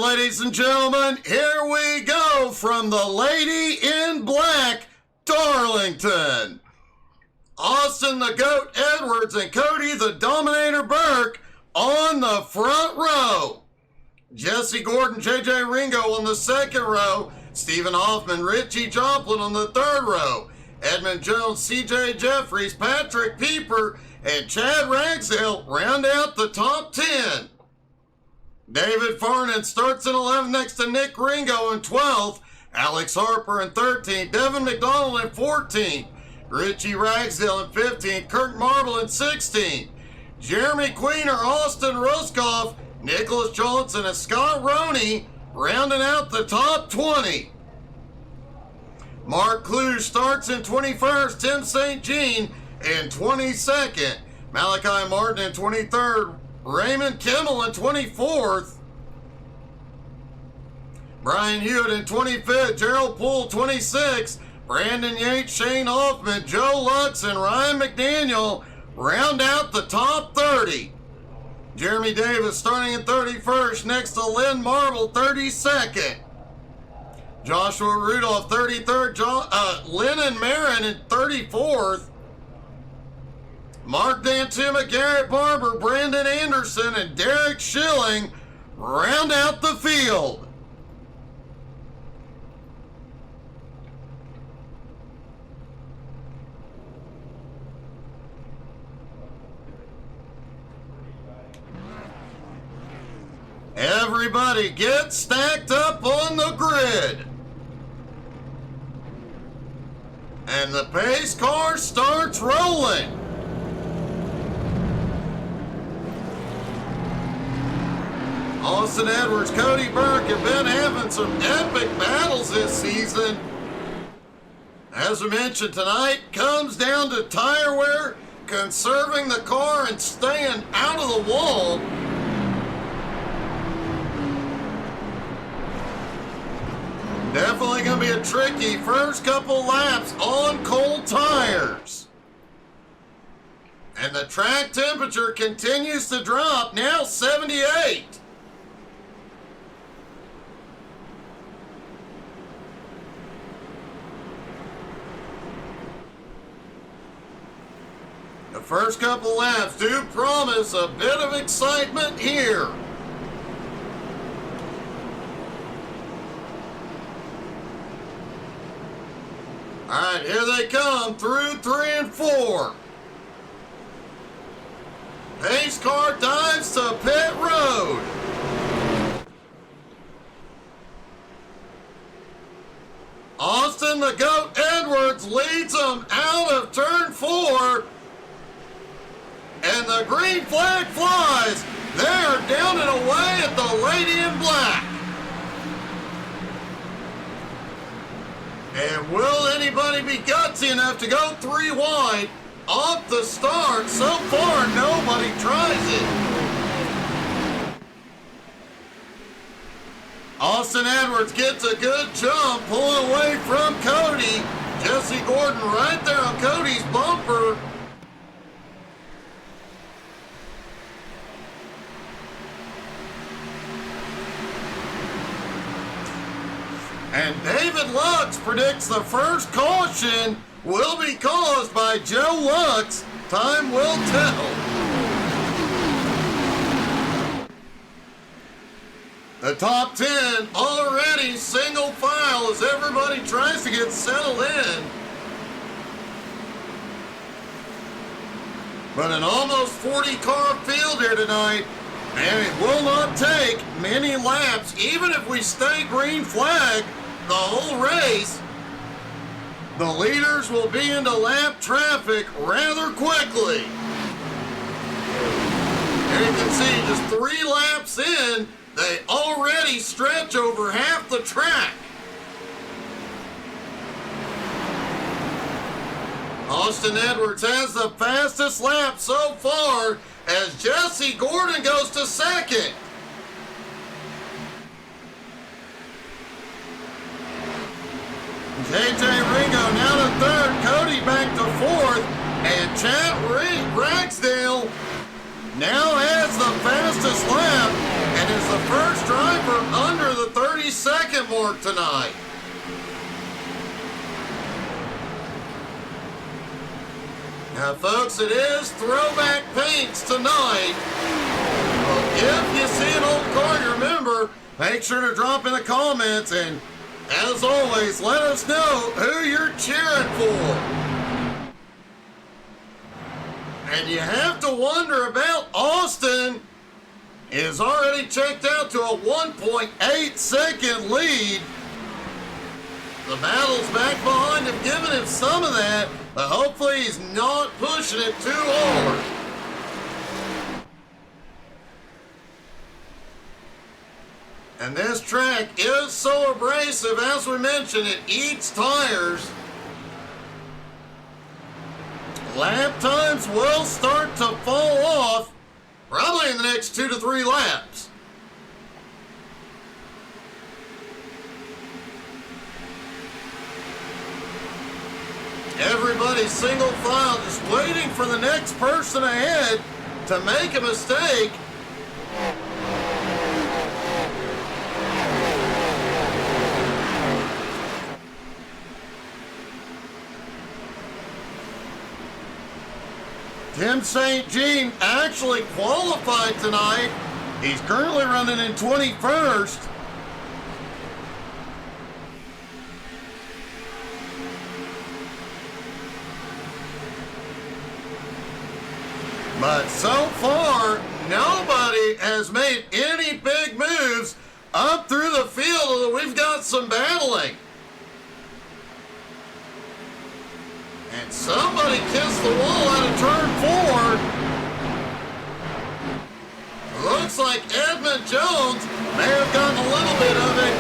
ladies and gentlemen, here we go from the Lady in Black, Darlington. Austin the Goat Edwards and Cody the Dominator Burke on the front row. Jesse Gordon, JJ Ringo on the second row. Stephen Hoffman, Richie Joplin on the third row. Edmund Jones, CJ Jeffries, Patrick Pieper, and Chad Ragsdale round out the top 10. David Farnan starts in 11th next to Nick Ringo in 12th. Alex Harper in 13th. Devin McDonald in 14th. Richie Ragsdale in 15th. Kirk Marble in 16th. Jeremy Queener, Austin Roscoff, Nicholas Johnson, and Scott Roney rounding out the top 20. Mark Kluge starts in 21st. Tim St. Jean in 22nd. Malachi Martin in 23rd. Raymond Kimmel in 24th. Brian Hewitt in 25th. Gerald Poole 26th. Brandon Yates, Shane Hoffman, Joe Lux, and Ryan McDaniel round out the top 30. Jeremy Davis starting in 31st next to Lynn Marble 32nd. Joshua Rudolph 33rd. Lennon Marin in 34th. Mark Dantuma, Garrett Barber, Brandon Anderson, and Derek Schilling round out the field. Everybody get stacked up on the grid. And the pace car starts rolling. Austin Edwards, Cody Burke have been having some epic battles this season. As we mentioned tonight, comes down to tire wear, conserving the car, and staying out of the wall. Definitely going to be a tricky first couple laps on cold tires. And the track temperature continues to drop, now 78. The first couple laps do promise a bit of excitement here. All right, here they come through 3 and 4. Pace car dives to pit road. Austin the Goat Edwards leads them out of turn 4. And the green flag flies. They're down and away at the Lady in Black. And will anybody be gutsy enough to go 3 wide off the start? So far, nobody tries it. Austin Edwards gets a good jump, pulling away from Cody. Jesse Gordon right there on Cody's bumper. And David Lux predicts the first caution will be caused by Joe Lux. Time will tell. The top 10 already single file as everybody tries to get settled in. But an almost 40 car field here tonight, and it will not take many laps, even if we stay green flag the whole race. The leaders will be into lap traffic rather quickly. And you can see just 3 laps in, they already stretch over half the track. Austin Edwards has the fastest lap so far as Jesse Gordon goes to second. JJ Ringo now to third, Cody back to fourth, and Chad Ragsdale now has the fastest lap and is the first driver under 30-second mark tonight. Now, folks, it is throwback paints tonight. If you see an old car, remember, make sure to drop in the comments, and as always, let us know who you're cheering for. And you have to wonder about Austin. Is already checked out to a 1.8 second lead. The battle's back behind him, giving him some of that, but hopefully he's not pushing it too hard. And this track is so abrasive, as we mentioned, it eats tires. Lap times will start to fall off, probably in the next 2 to 3 laps. Everybody's single file, just waiting for the next person ahead to make a mistake. Tim St. Jean actually qualified tonight. He's currently running in 21st. But so far, nobody has made any big moves up through the field, although we've got some battling. And somebody kissed the wall out of turn 4. Looks like Edmund Jones may have gotten a little bit of it.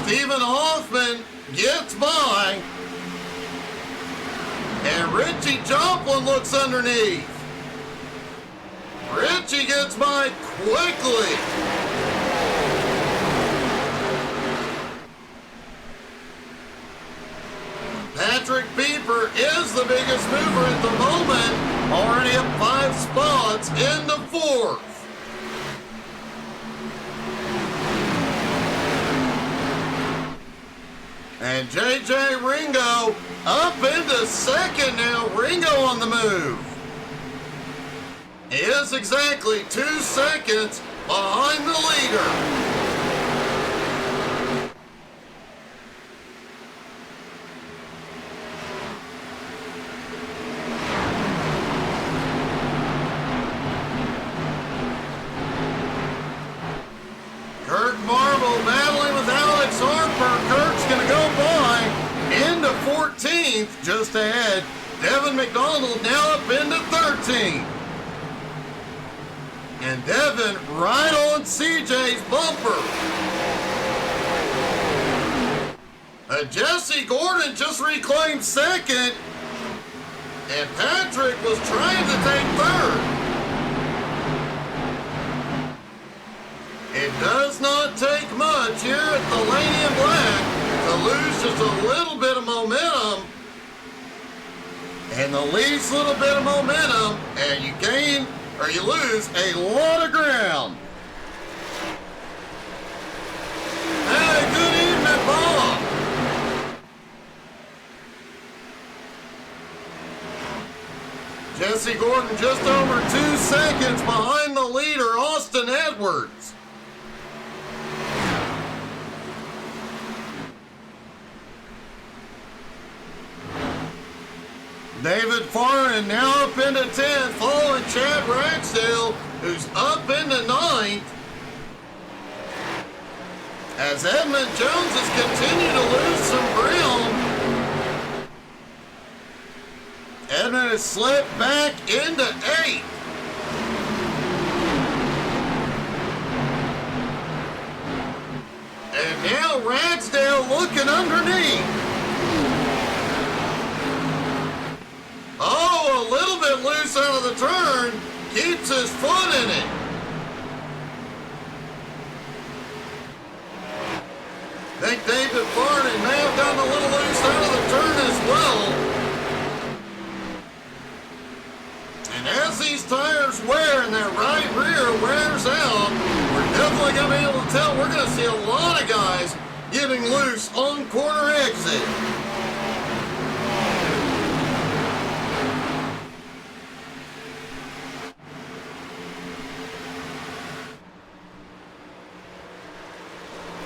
Stephen Hoffman gets by. And Richie Joplin looks underneath. Richie gets by quickly. Patrick Pieper is the biggest mover at the moment, already up 5 spots into 4th. And JJ Ringo up into 2nd now. Ringo on the move. He is exactly 2 seconds behind the leader. Kirk Marble battling with Alex Harper. Kirk's going to go by into 14th, just ahead. Devin McDonald now up into 13th. And Devin right on CJ's bumper. Jesse Gordon just reclaimed 2nd. And Patrick was trying to take 3rd. It does not take much here at the Lady in Black to lose just a little bit of momentum. And the least little bit of momentum, and you gain or you lose a lot of ground. Hey, good evening, Bob. Jesse Gordon just over 2 seconds behind the leader, Austin Edwards. David Farnan now up into 10th, following Chad Ragsdale, who's up into 9th. As Edmund Jones has continued to lose some ground. Edmund has slipped back into 8th. And now Ragsdale looking underneath. Oh, a little bit loose out of the turn. Keeps his foot in it. I think David Farnan may have gotten a little loose out of the turn as well. And as these tires wear and that right rear wears out, we're definitely going to be able to tell. We're going to see a lot of guys getting loose on corner exit.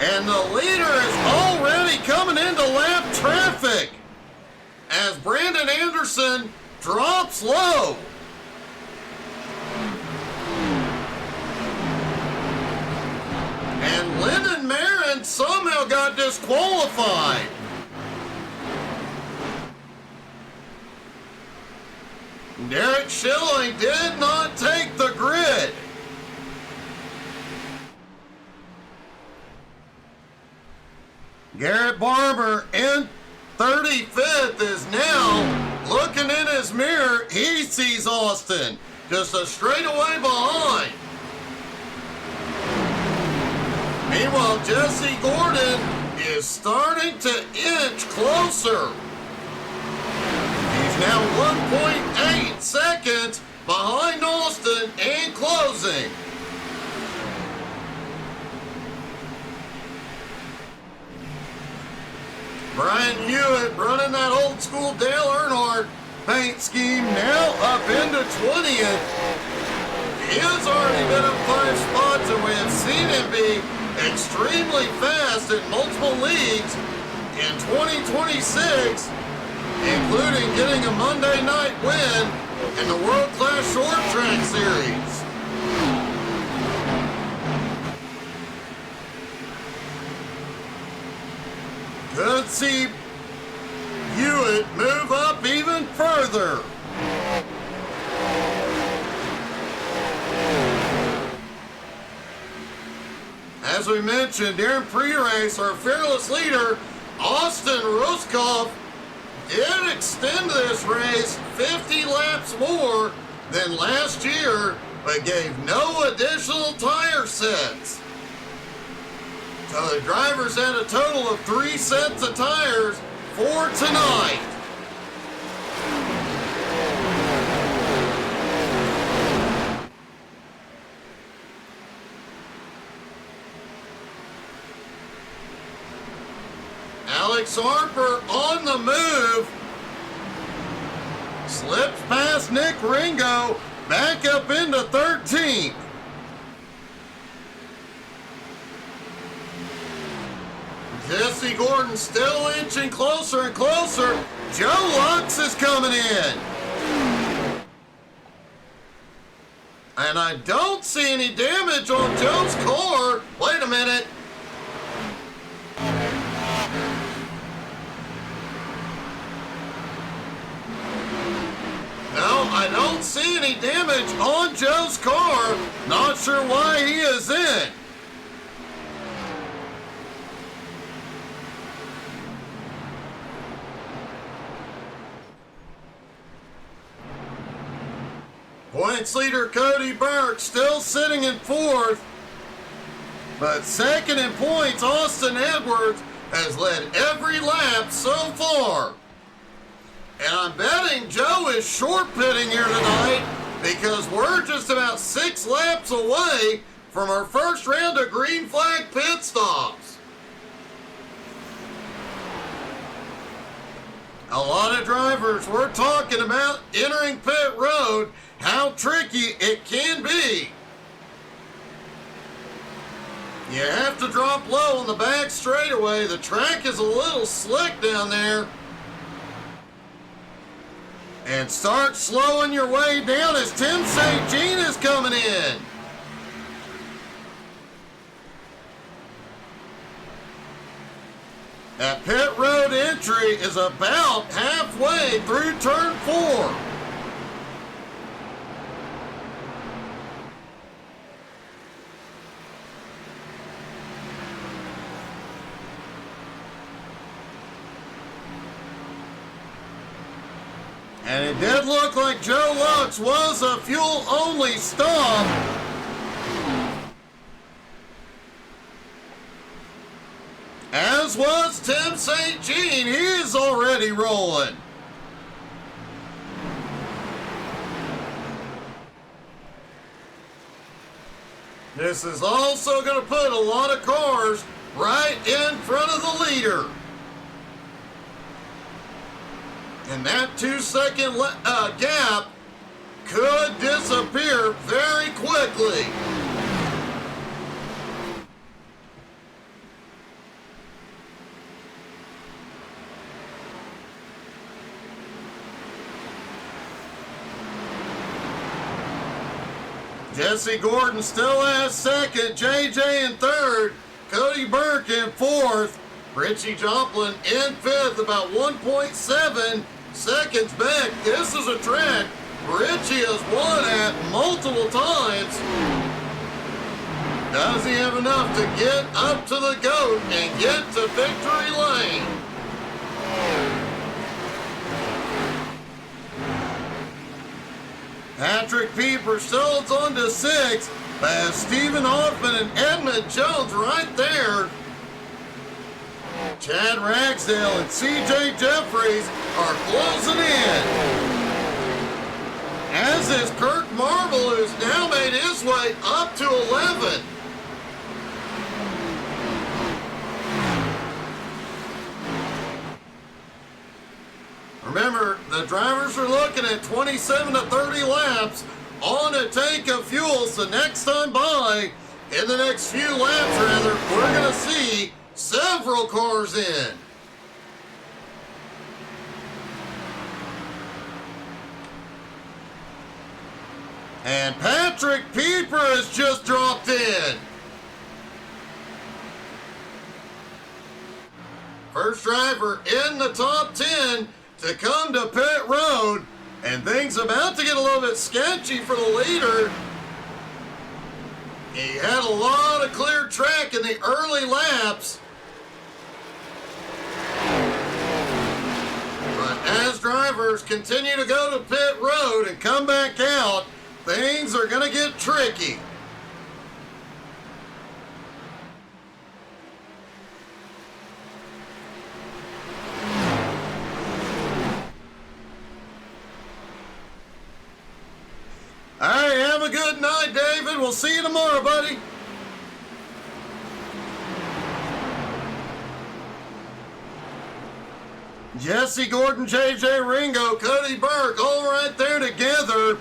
And the leader is already coming into lap traffic as Brandon Anderson drops low. And Lennon Marin somehow got disqualified. Derek Schilling did not take the grid. Garrett Barber in 35th is now looking in his mirror. He sees Austin just a straightaway behind. Meanwhile, Jesse Gordon is starting to inch closer. He's now 1.8 seconds behind Austin and closing. Brian Hewitt running that old school Dale Earnhardt paint scheme, now up into 20th. He has already been up 5 spots, and we have seen him be extremely fast in multiple leagues in 2026, including getting a Monday night win in the World Class Short Track Series. Could see Hewitt move up even further. As we mentioned during pre-race, our fearless leader, Austin Roscoff, did extend this race 50 laps more than last year, but gave no additional tire sets. So the drivers had a total of 3 sets of tires for tonight. Alex Harper on the move. Slips past Nick Ringo, back up into 13th. Jesse Gordon still inching closer and closer. Joe Lux is coming in. And I don't see any damage on Joe's car. Wait a minute. No, I don't see any damage on Joe's car. Not sure why he is in. Points leader Cody Burke still sitting in 4th. But second in points, Austin Edwards has led every lap so far. And I'm betting Joe is short pitting here tonight because we're just about 6 laps away from our first round of green flag pit stops. A lot of drivers were talking about entering pit road, how tricky it can be. You have to drop low on the back straightaway. The track is a little slick down there. And start slowing your way down as Tim St. Jean is coming in. That pit road entry is about halfway through turn 4. And it did look like Joe Lux was a fuel-only stop. As was Tim St. Jean. He is already rolling. This is also going to put a lot of cars right in front of the leader. And that 2-second gap could disappear very quickly. Jesse Gordon still has second, JJ in third, Cody Burke in fourth, Richie Joplin in fifth, about 1.7 seconds back. This is a track Richie has won at multiple times. Does he have enough to get up to the GOAT and get to victory lane? Patrick Pieper still holds on to 6, but has Stephen Hoffman and Edmund Jones right there. Chad Ragsdale and CJ Jeffries are closing in. As is Kirk Marble, who's now made his way up to 11. Remember, the drivers are looking at 27 to 30 laps on a tank of fuel, so next time by, in the next few laps rather, we're going to see several cars in. And Patrick Pieper has just dropped in. First driver in the top 10 to come to pit road, and things about to get a little bit sketchy for the leader. He had a lot of clear track in the early laps. But as drivers continue to go to pit road and come back out, things are going to get tricky. All right, have a good night, David. We'll see you tomorrow, buddy. Jesse Gordon, JJ Ringo, Cody Burke, all right there together.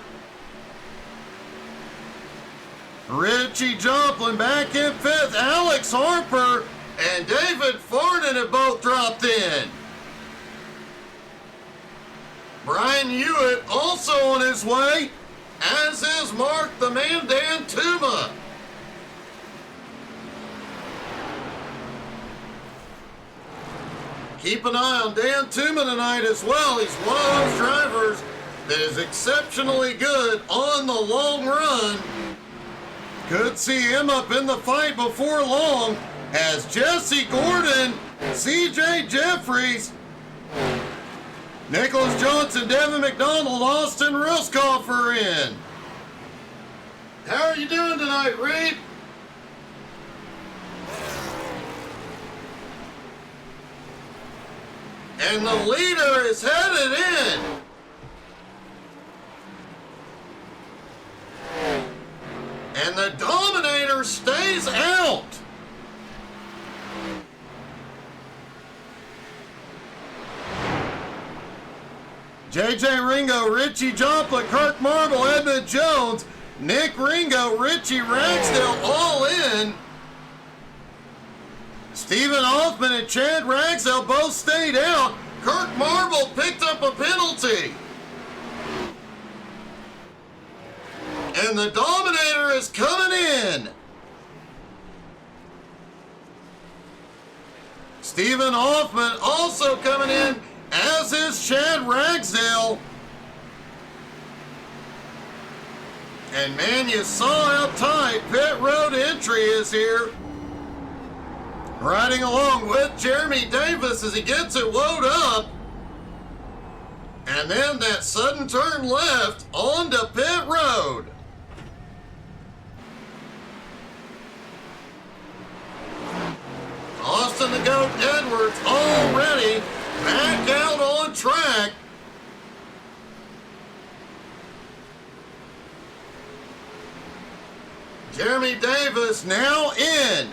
Richie Joplin back in fifth. Alex Harper and David Farnan have both dropped in. Brian Hewitt also on his way, as is Mark the Man Dan Tuma. Keep an eye on Dan Tuma tonight as well. He's one of those drivers that is exceptionally good on the long run. Could see him up in the fight before long as Jesse Gordon, CJ Jeffries, Nicholas Johnson, Devin McDonald, Austin Ruskoff are in. How are you doing tonight, Reed? And the leader is headed in. And the Dominator stays out. JJ Ringo, Richie Joplin, Kirk Marble, Edmund Jones, Nick Ringo, Richie Ragsdale all in. Stephen Hoffman and Chad Ragsdale both stayed out. Kirk Marble picked up a penalty. And the Dominator is coming in. Stephen Hoffman also coming in, as is Chad Ragsdale. And man, you saw how tight pit road entry is here. Riding along with Jeremy Davis as he gets it wound up. And then that sudden turn left onto pit road. Austin the Goat Edwards already back out on track. Jeremy Davis now in.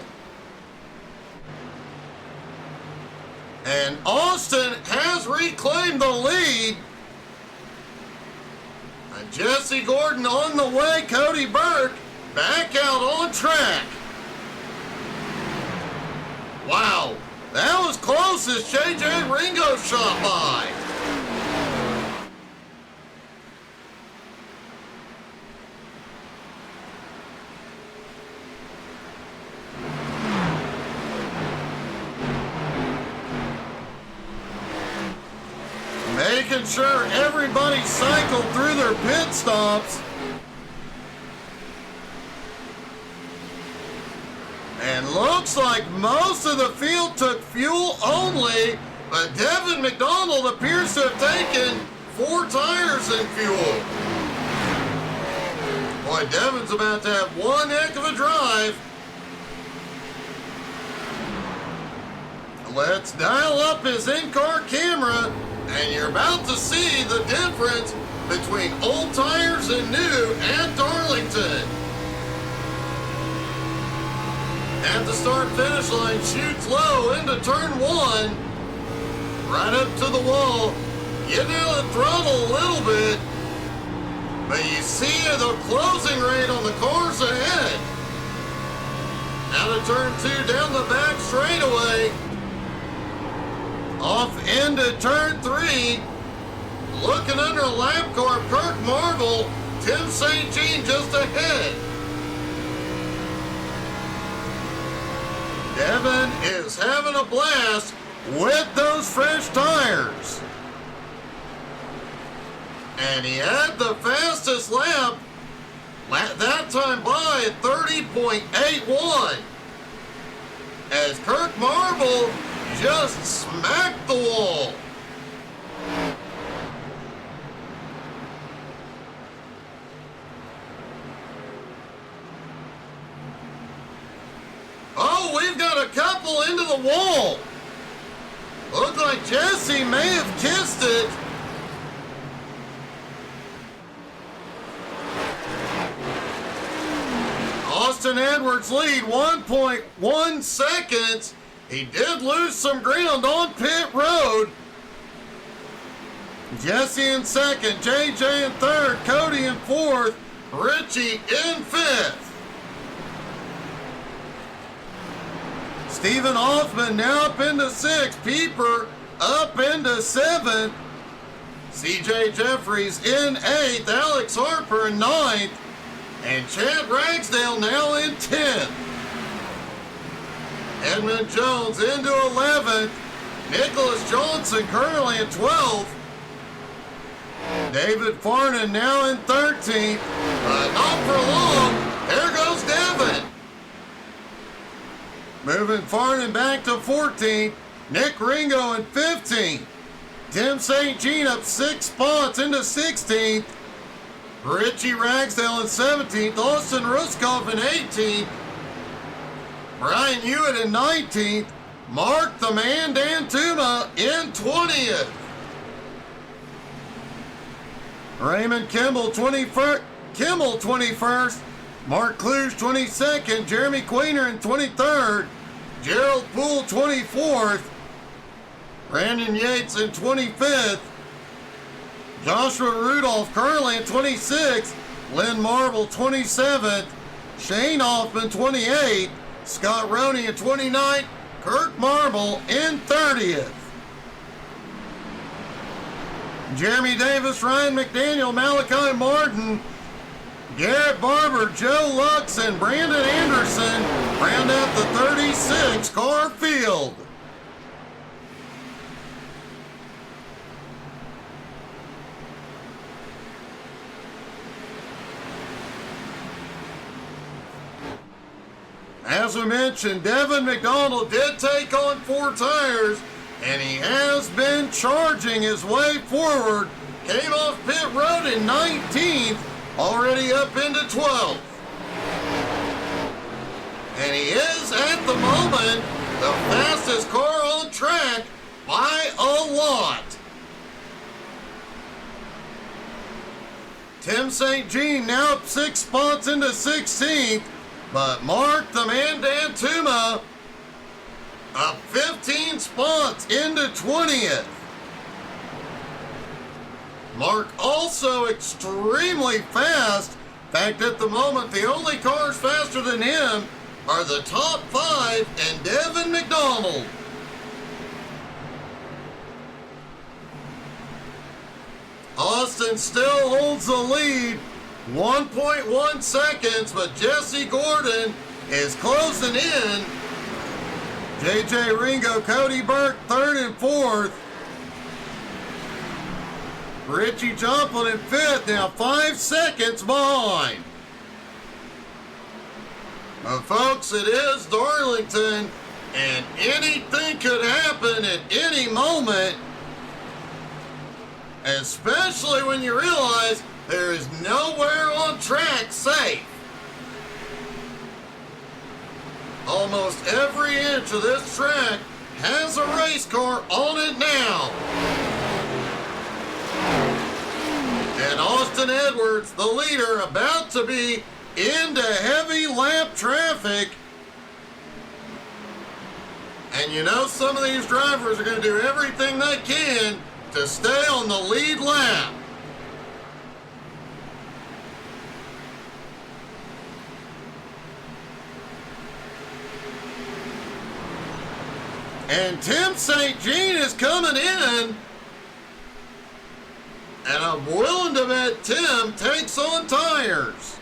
And Austin has reclaimed the lead. And Jesse Gordon on the way. Cody Burke back out on track. Wow, that was close as JJ Ringo shot by. Making sure everybody cycled through their pit stops. And looks like most of the field took fuel only, but Devin McDonald appears to have taken 4 tires and fuel. Boy, Devin's about to have one heck of a drive. Let's dial up his in-car camera, and you're about to see the difference between old tires and new at Darlington. At the start-finish line, shoots low into turn 1. Right up to the wall. Getting out of the throttle a little bit. But you see the closing rate on the cars ahead. Out of turn 2, down the back straightaway. Off into turn 3. Looking under a lap car, Kirk Marvel. Tim St. Jean just ahead. Devin is having a blast with those fresh tires. And he had the fastest lap that time by at 30.81. As Kirk Marvel just smacked the wall. Oh, we've got a couple into the wall. Looks like Jesse may have kissed it. Austin Edwards lead 1.1 seconds. He did lose some ground on pit road. Jesse in second, JJ in third, Cody in fourth, Richie in fifth. Stephen Hoffman now up into sixth, Pieper up into seventh, CJ Jeffries in eighth, Alex Harper in ninth, and Chad Ragsdale now in 10th. Edmund Jones into 11th. Nicholas Johnson currently in 12th. David Farnan now in 13th. But not for long. There goes Devin. Moving Farnan back to 14th. Nick Ringo in 15th. Tim St. Jean up 6 spots into 16th. Richie Ragsdale in 17th. Austin Ruskoff in 18th. Brian Hewitt in 19th. Mark the Man Dantuma in 20th. Raymond Kimball 21st. Mark Kluge 22nd. Jeremy Queener in 23rd. Gerald Poole 24th. Brandon Yates in 25th. Joshua Rudolph currently in 26th. Lynn Marvel 27th. Shane Hoffman 28th. Scott Roney in 29th. Kirk Marble in 30th. Jeremy Davis, Ryan McDaniel, Malachi Martin, Garrett Barber, Joe Lux, and Brandon Anderson round out the 36 car field. As we mentioned, Devin McDonald did take on 4 tires, and he has been charging his way forward. Came off pit road in 19th, already up into 12th. And he is, at the moment, the fastest car on track by a lot. Tim St. Jean now up 6 spots into 16th. But Mark the Man Dantuma up 15 spots into 20th. Mark also extremely fast. In fact, at the moment, the only cars faster than him are the top 5 and Devin McDonald. Austin still holds the lead, 1.1 seconds, but Jesse Gordon is closing in. JJ Ringo, Cody Burke, 3rd and 4th. Richie Joplin in 5th, now 5 seconds behind. But folks, it is Darlington, and anything could happen at any moment, especially when you realize there is nowhere on track safe. Almost every inch of this track has a race car on it now. And Austin Edwards, the leader, about to be into heavy lap traffic. And you know some of these drivers are going to do everything they can to stay on the lead lap. And Tim St. Jean is coming in. And I'm willing to bet Tim takes on tires.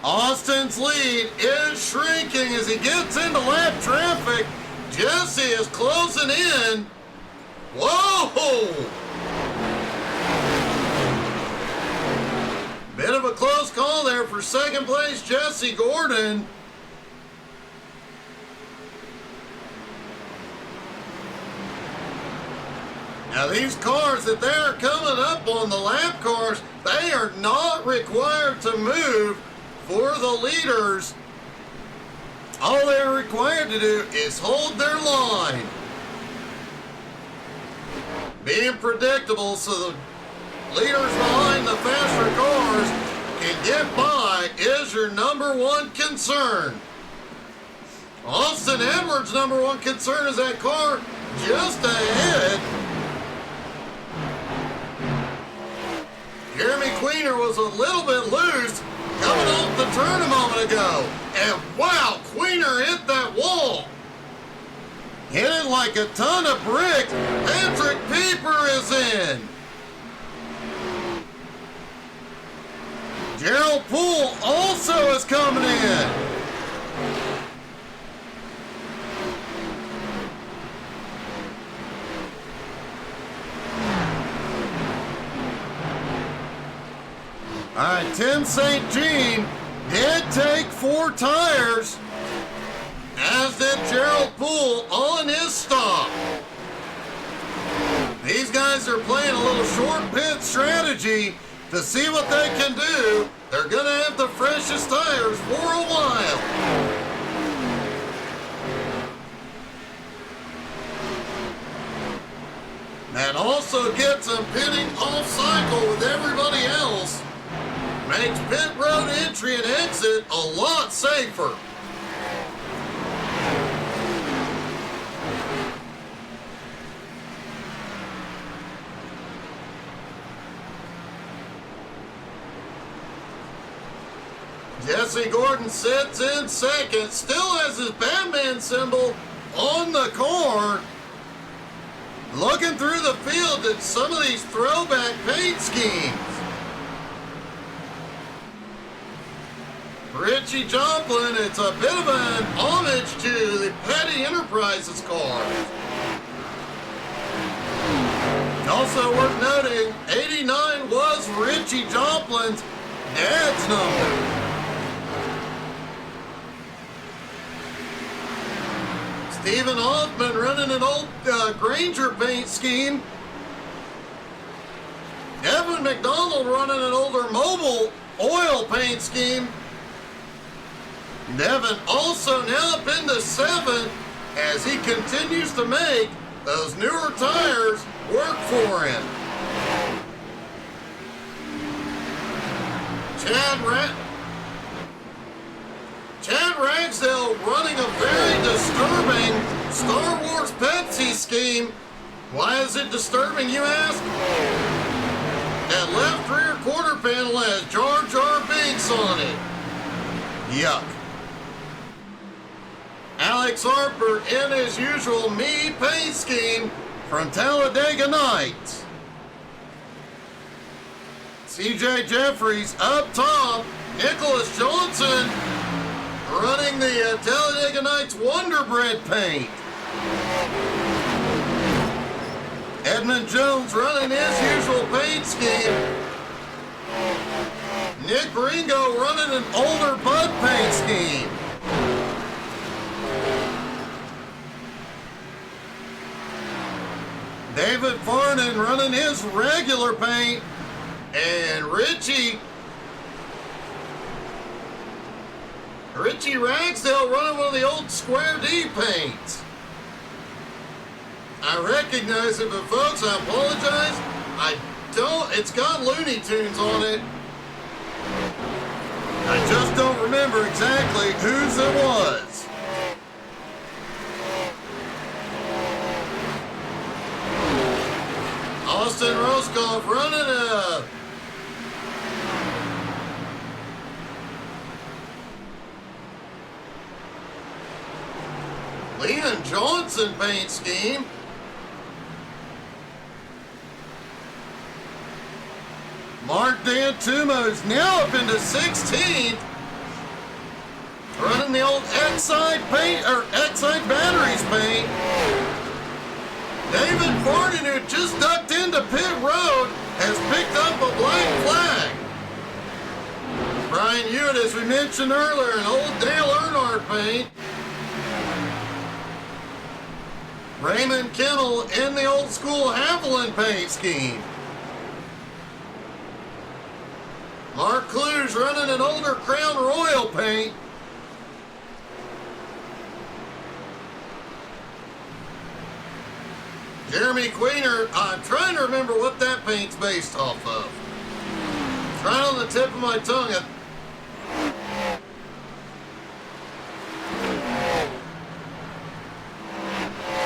Austin's lead is shrinking as he gets into lap traffic. Jesse is closing in. Whoa! Bit of a close call there for second place, Jesse Gordon. Now these cars that they are coming up on, the lap cars, they are not required to move for the leaders. All they're required to do is hold their line. Being predictable so the leaders behind the faster cars can get by is your number one concern. Austin Edwards' number one concern is that car just ahead. Jeremy Queener was a little bit loose coming off the turn a moment ago. And wow, Queener hit that wall. Hit it like a ton of bricks. Patrick Pieper is in. Gerald Poole also is coming in. All right, Tim St. Jean did take 4 tires, as did Gerald Poole on his stop. These guys are playing a little short pit strategy to see what they can do. They're going to have the freshest tires for a while. That also gets them pitting off cycle with everybody else. Makes pit road entry and exit a lot safer. Jesse Gordon sits in second, still has his Batman symbol on the car. Looking through the field at some of these throwback paint schemes. Richie Joplin, it's a bit of an homage to the Petty Enterprises cars. Also worth noting, 89 was Richie Joplin's dad's number. Stephen Hoffman running an old Granger paint scheme. Devin McDonald running an older Mobil paint scheme. Devin also now up into 7th as he continues to make those newer tires work for him. Chad Ragsdale running a very disturbing Star Wars Pepsi scheme. Why is it disturbing, you ask? That left rear quarter panel has Jar Jar Binks on it. Yuck. Alex Harper in his usual me paint scheme from Talladega Nights. CJ Jeffries up top. Nicholas Johnson running the Talladega Nights Wonder Bread paint. Edmund Jones running his usual paint scheme. Nick Ringo running an older Bud paint scheme. David Farnan running his regular paint. And Richie Ragsdale running one of the old Square D paints. I recognize it, but folks, I apologize. It's got Looney Tunes on it. I just don't remember exactly whose it was. Austin Roscoff running a Leon Johnson paint scheme. Mark D'Antumo's now up into 16th, running the old Exide paint or Exide batteries paint. David Farnan, who just ducked into pit road, has picked up a black flag. Brian Hewitt, as we mentioned earlier, an old Dale Earnhardt paint. Raymond Kennel in the old school Haviland paint scheme. Mark Kluge running an older Crown Royal paint. Jeremy Queener, I'm trying to remember what that paint's based off of. It's right on the tip of my tongue.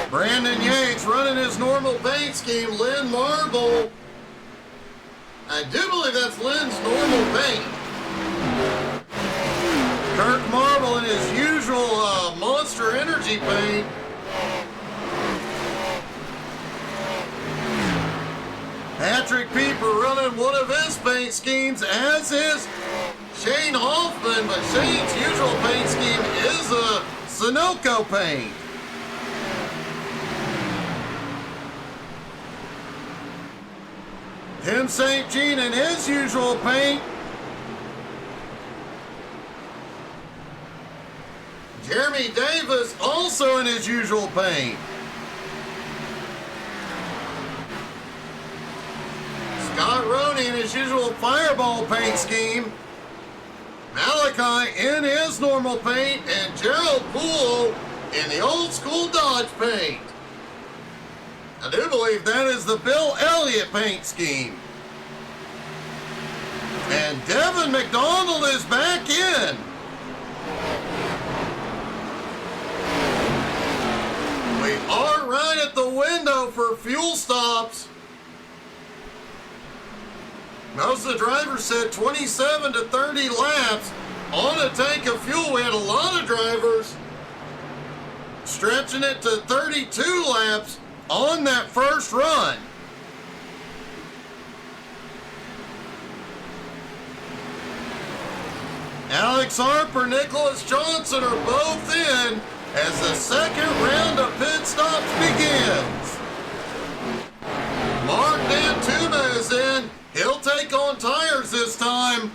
Brandon Yates running his normal paint scheme. Lynn Marble. I do believe that's Lynn's normal paint. Kirk Marble in his usual Monster Energy paint. Patrick Pieper running one of his paint schemes, as is Shane Hoffman, but Shane's usual paint scheme is a Sunoco paint. Tim St. Jean in his usual paint. Jeremy Davis also in his usual paint. Scott Roney in his usual Fireball paint scheme. Malachi in his normal paint. And Gerald Poole in the old school Dodge paint. I do believe that is the Bill Elliott paint scheme. And Devin McDonald is back in. We are right at the window for fuel stops. Most of the drivers said 27 to 30 laps on a tank of fuel. We had a lot of drivers stretching it to 32 laps on that first run. Alex Harper, Nicholas Johnson are both in as the second round of pit stops begins. Mark D'Antuma is in. He'll take on tires this time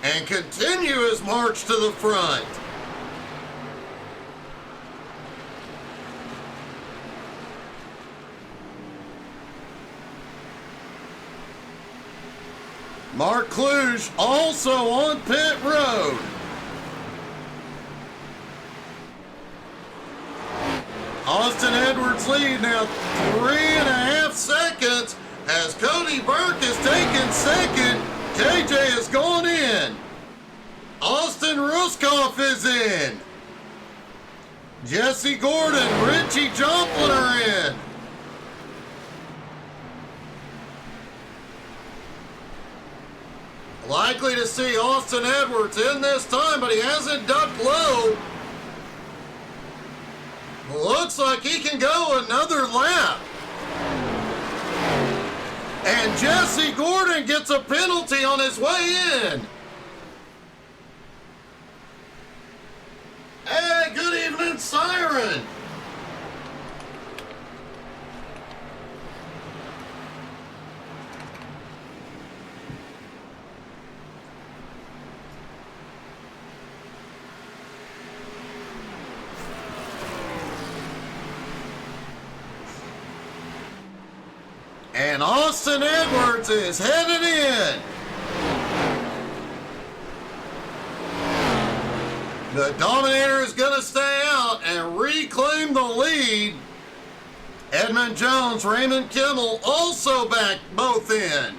and continue his march to the front. Mark Kluge also on pit road. Austin Edwards lead now 3.5 seconds as Cody Burke is taking second. JJ has gone in. Austin Ruskoff is in. Jesse Gordon, Richie Joplin are in. Likely to see Austin Edwards in this time, but he hasn't ducked low. Looks like he can go another lap. And Jesse Gordon gets a penalty on his way in. Hey, good evening, Siren. And Austin Edwards is headed in. The Dominator is going to stay out and reclaim the lead. Edmund Jones, Raymond Kimmel also back both in.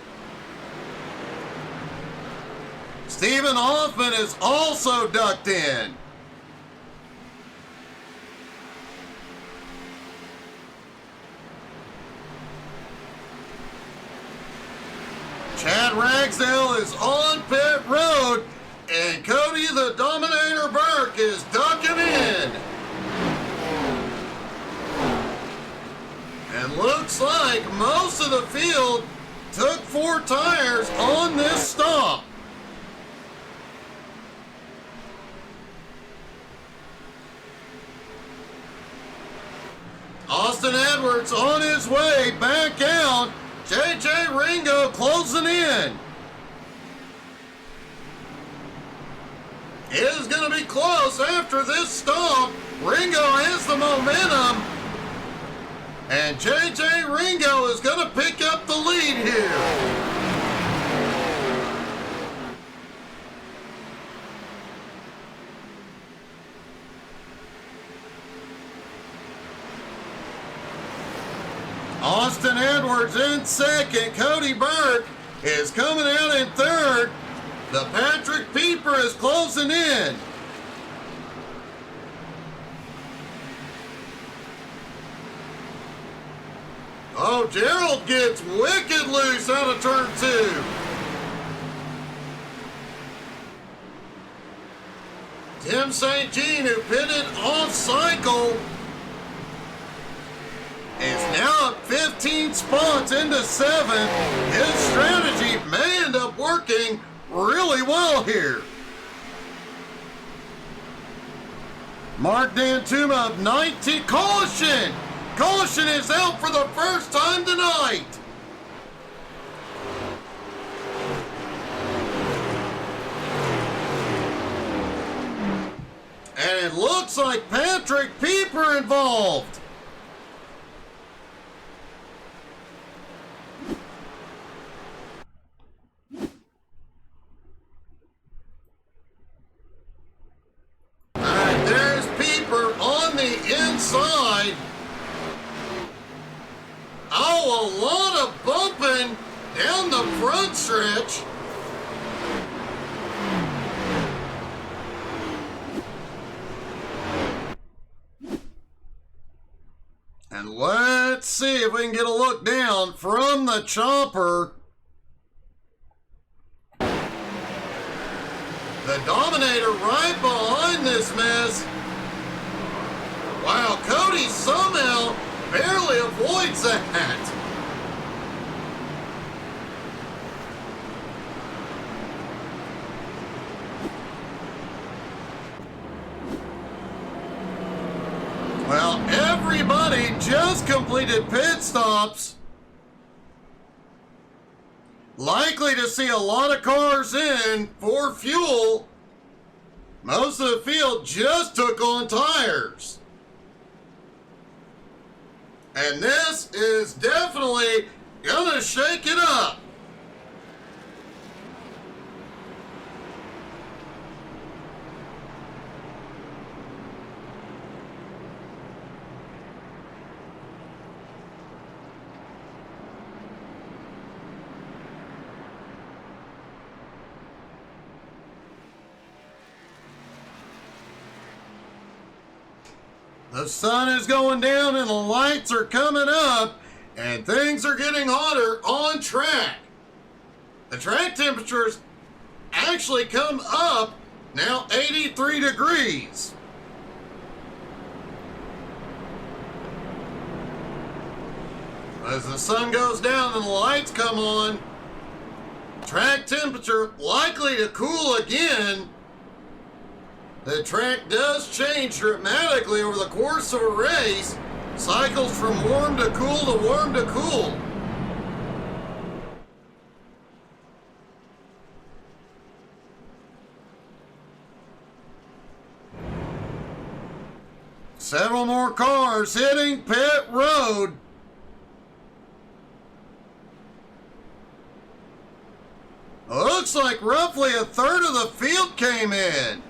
Stephen Hoffman is also ducked in. Chad Ragsdale is on pit road, and Cody the Dominator Burke is ducking in. And looks like most of the field took 4 tires on this stop. Austin Edwards on his way back out. JJ Ringo closing in. It is going to be close after this stop. Ringo has the momentum. And JJ Ringo is going to pick up the lead here. Austin Edwards in second. Cody Burke is coming out in third. The Patrick Pieper is closing in. Oh, Gerald gets wicked loose out of turn 2. Tim St. Jean, who pitted off cycle, is now at 15 spots into 7th. His strategy may end up working really well here. Mark Dantuma of 19. Caution! Caution is out for the first time tonight. And it looks like Patrick Pieper involved. Inside. Oh, a lot of bumping down the front stretch. And let's see if we can get a look down from the chopper. The Dominator right behind this mess. Wow, Cody somehow barely avoids that. Well, everybody just completed pit stops. Likely to see a lot of cars in for fuel. Most of the field just took on tires. And this is definitely gonna shake it up. The sun is going down and the lights are coming up, and things are getting hotter on track. The track temperatures actually come up, now 83 degrees. As the sun goes down and the lights come on, track temperature likely to cool again. The track does change dramatically over the course of a race. Cycles from warm to cool to warm to cool. Several more cars hitting pit road. Looks like roughly a third of the field came in.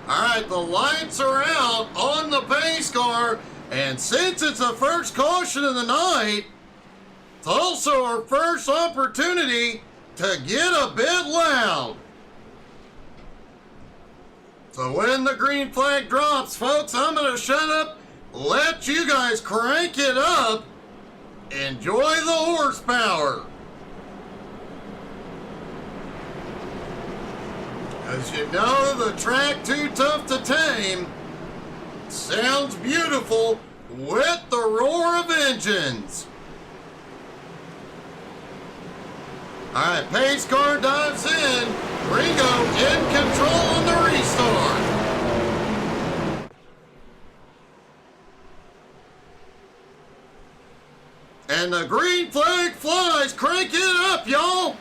All right, the lights are out on the pace car, and since it's the first caution of the night, it's also our first opportunity to get a bit loud. So when the green flag drops, folks, I'm going to shut up, let you guys crank it up, enjoy the horsepower. As you know, the track Too Tough to Tame sounds beautiful with the roar of engines. All right, pace car dives in. Ringo in control on the restart. And the green flag flies. Crank it up, y'all.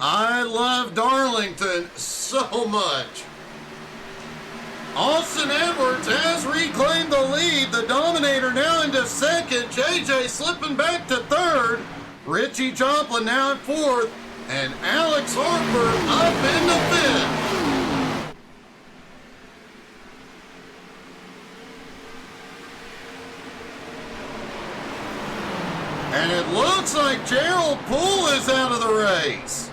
I love Darlington so much. Austin Edwards has reclaimed the lead. The Dominator now into second. JJ slipping back to third. Richie Joplin now in fourth. And Alex Harper up into fifth. And it looks like Gerald Poole is out of the race.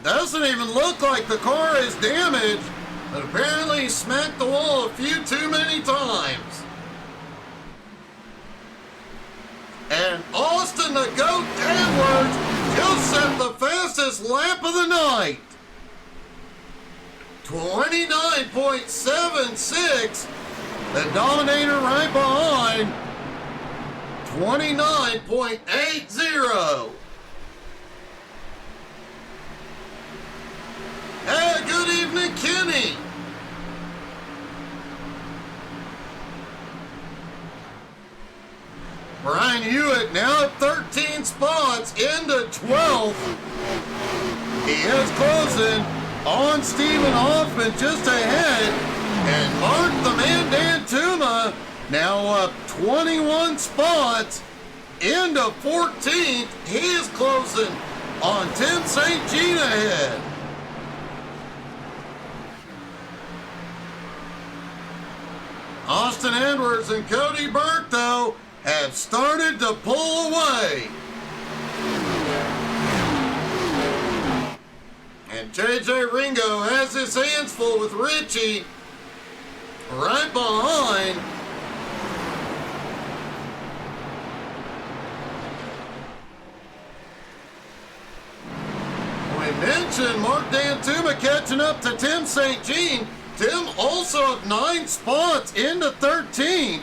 Doesn't even look like the car is damaged, but apparently he smacked the wall a few too many times. And Austin the Goat Edwards just set the fastest lap of the night. 29.76. The Dominator right behind. 29.80. Hey, good evening, Kenny. Brian Hewitt now at 13 spots into 12th. He is closing on Stephen Hoffman just ahead. And Mark the Man Dan Tuma now up 21 spots into 14th. He is closing on Tim St. Jean ahead. Austin Edwards and Cody Burke, though, have started to pull away. And JJ Ringo has his hands full with Richie right behind. Mark D'Antuma catching up to Tim St. Jean. Tim also up 9 spots into 13th.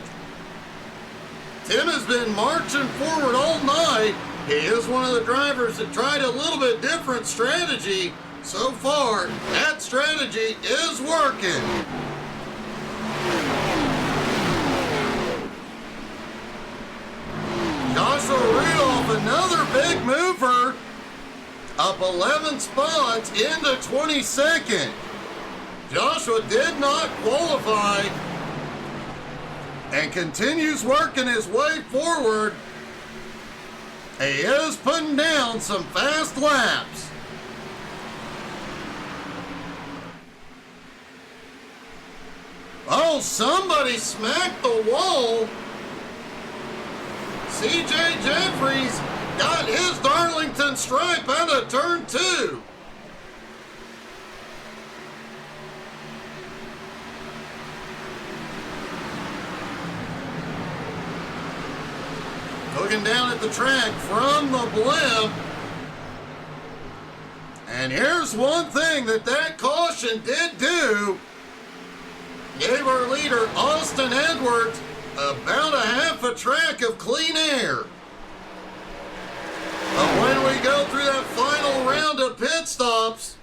Tim has been marching forward all night. He is one of the drivers that tried a little bit different strategy. So far, that strategy is working. Joshua Rudolph, another big mover, up 11 spots into 22nd. Joshua did not qualify and continues working his way forward. He is putting down some fast laps. Oh, somebody smacked the wall. CJ Jeffries got his Darlington stripe out of turn 2. Looking down at the track from the blimp. And here's one thing that caution did do. Gave our leader, Austin Edwards, about a half a track of clean air. But when we go through that final round of pit stops,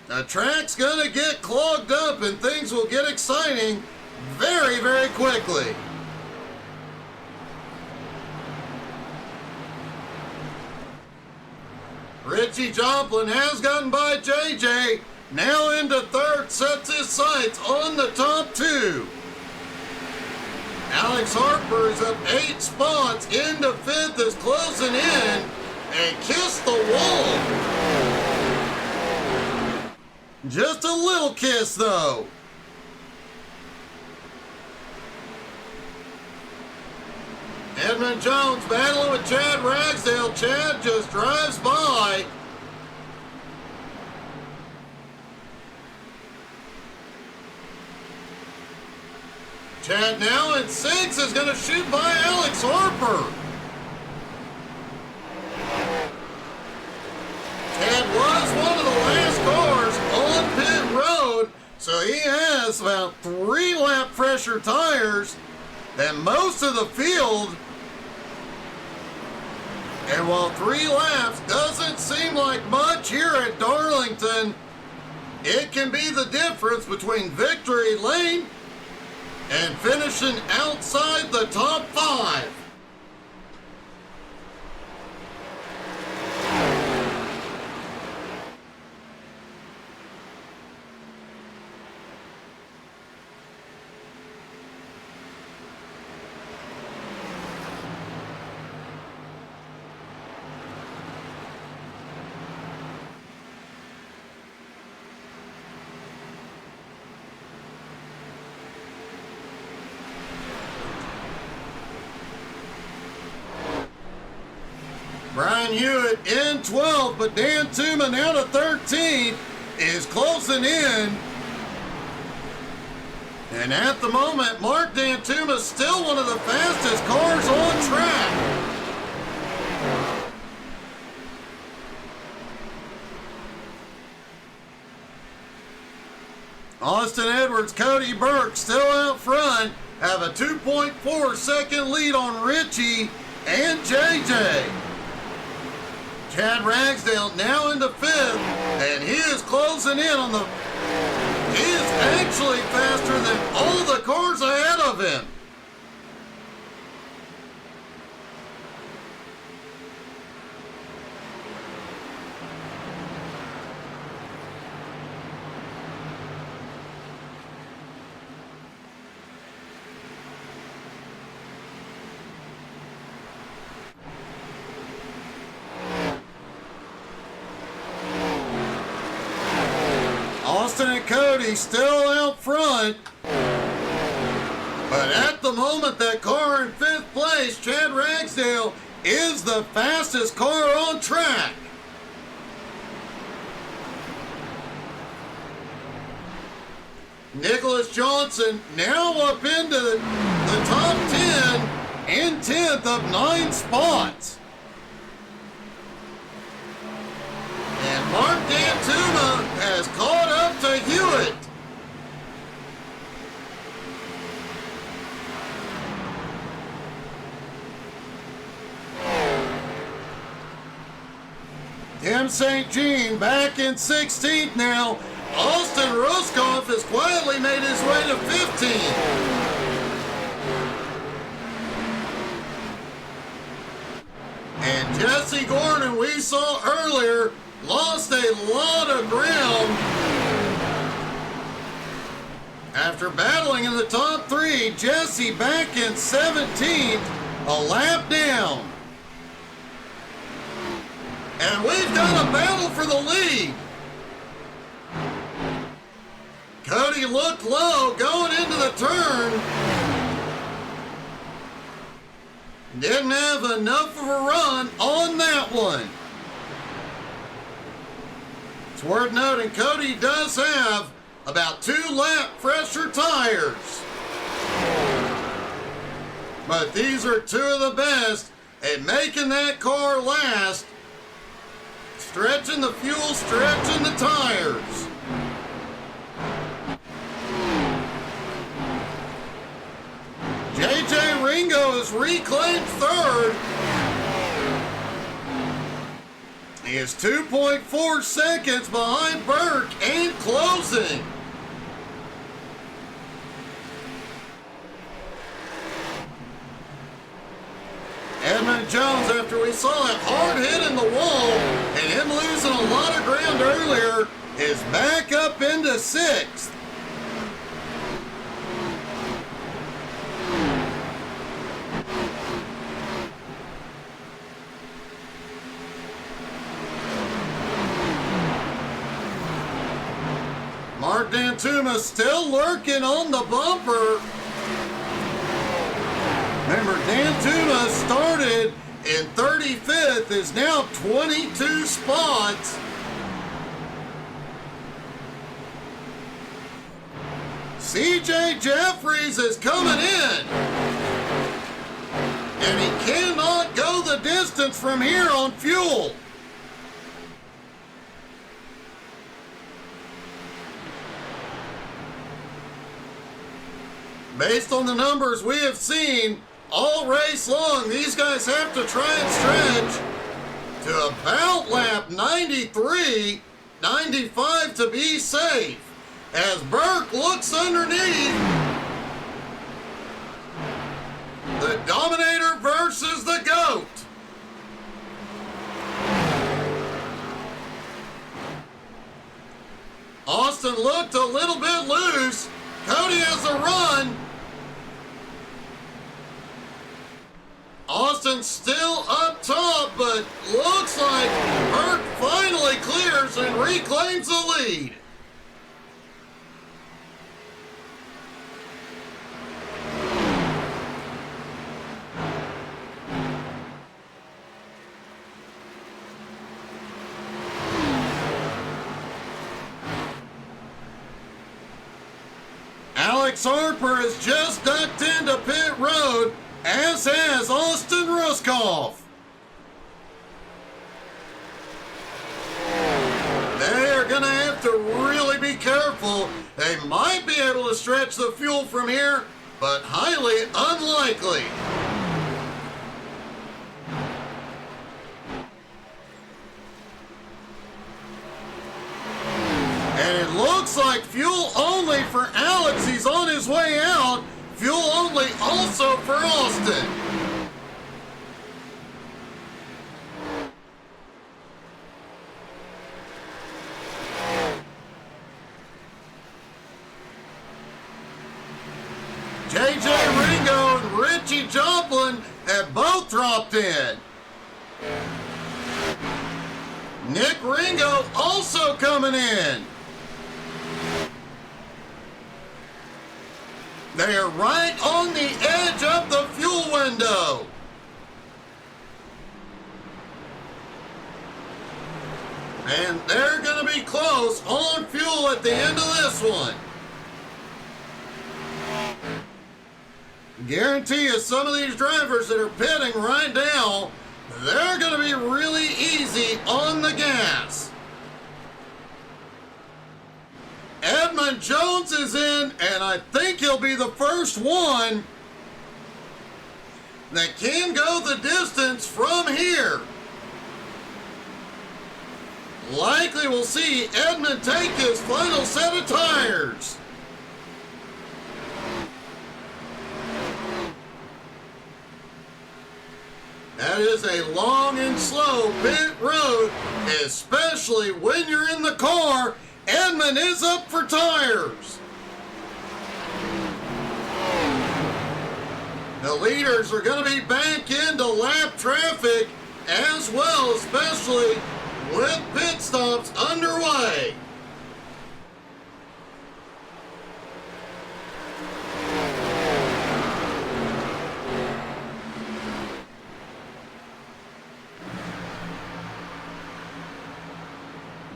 the track's gonna get clogged up and things will get exciting very, very quickly. Richie Joplin has gotten by JJ. Now into third, sets his sights on the top 2. Alex Harper is up 8 spots into 5th, is closing in and kissed the wall. Just a little kiss though. Edmund Jones battling with Chad Ragsdale. Chad just drives by. Chad now in 6th is going to shoot by Alex Harper. Chad was one of the last cars on pit road, so he has about 3 lap fresher tires than most of the field. And while 3 laps doesn't seem like much here at Darlington, it can be the difference between victory lane and finishing outside the top 5. Brian Hewitt in 12th, but D'Antuma now to 13th is closing in. And at the moment, Mark D'Antuma is still one of the fastest cars on track. Austin Edwards, Cody Burke still out front, have a 2.4 second lead on Richie and JJ. Chad Ragsdale now into 5th, and he is closing in on the... He is actually faster than all the cars ahead of him. Austin and Cody still out front. But at the moment, that car in 5th place, Chad Ragsdale, is the fastest car on track. Nicholas Johnson now up into the top 10 in 10th, up 9 spots. And Mark Dantuma has caught up to Hewitt. Tim St. Jean back in 16th now. Austin Ruskoff has quietly made his way to 15th. And Jesse Gordon, we saw earlier, lost a lot of ground after battling in the top three. Jesse back in 17th, a lap down. And we've got a battle for the lead. Cody looked low going into the turn. Didn't have enough of a run on that one. It's worth noting Cody does have about 2 lap fresher tires. But these are 2 of the best at making that car last. Stretching the fuel, stretching the tires. JJ Ringo has reclaimed 3rd. He is 2.4 seconds behind Burke and closing. Edmund Jones, after we saw a hard hit in the wall and him losing a lot of ground earlier, is back up into 6th. Mark Dantuma still lurking on the bumper. Remember, Dantuma started in 35th, is now 22 spots. CJ Jeffries is coming in. And he cannot go the distance from here on fuel. Based on the numbers we have seen all race long, these guys have to try and stretch to about lap 93, 95 to be safe. As Burke looks underneath, the Dominator versus the GOAT. Austin looked a little bit loose. Cody has a run. Austin still up top, but looks like Burke finally clears and reclaims the lead. Alex Harper has just ducked into pit road, as has Austin Ruskoff. They are going to have to really be careful. They might be able to stretch the fuel from here, but highly unlikely. And it looks like fuel only for Alex. He's on his way out. Fuel only also for Austin. JJ Ringo and Richie Joplin have both dropped in. Nick Ringo also coming in. They are right on the edge of the fuel window. And they're going to be close on fuel at the end of this one. Guarantee you some of these drivers that are pitting right now, they're going to be really easy on the gas. Edmund Jones is in, and I think he'll be the first one that can go the distance from here. Likely we'll see Edmund take his final set of tires. That is a long and slow pit road, especially when you're in the car. Edmund is up for tires. The leaders are going to be back into lap traffic as well, especially with pit stops underway.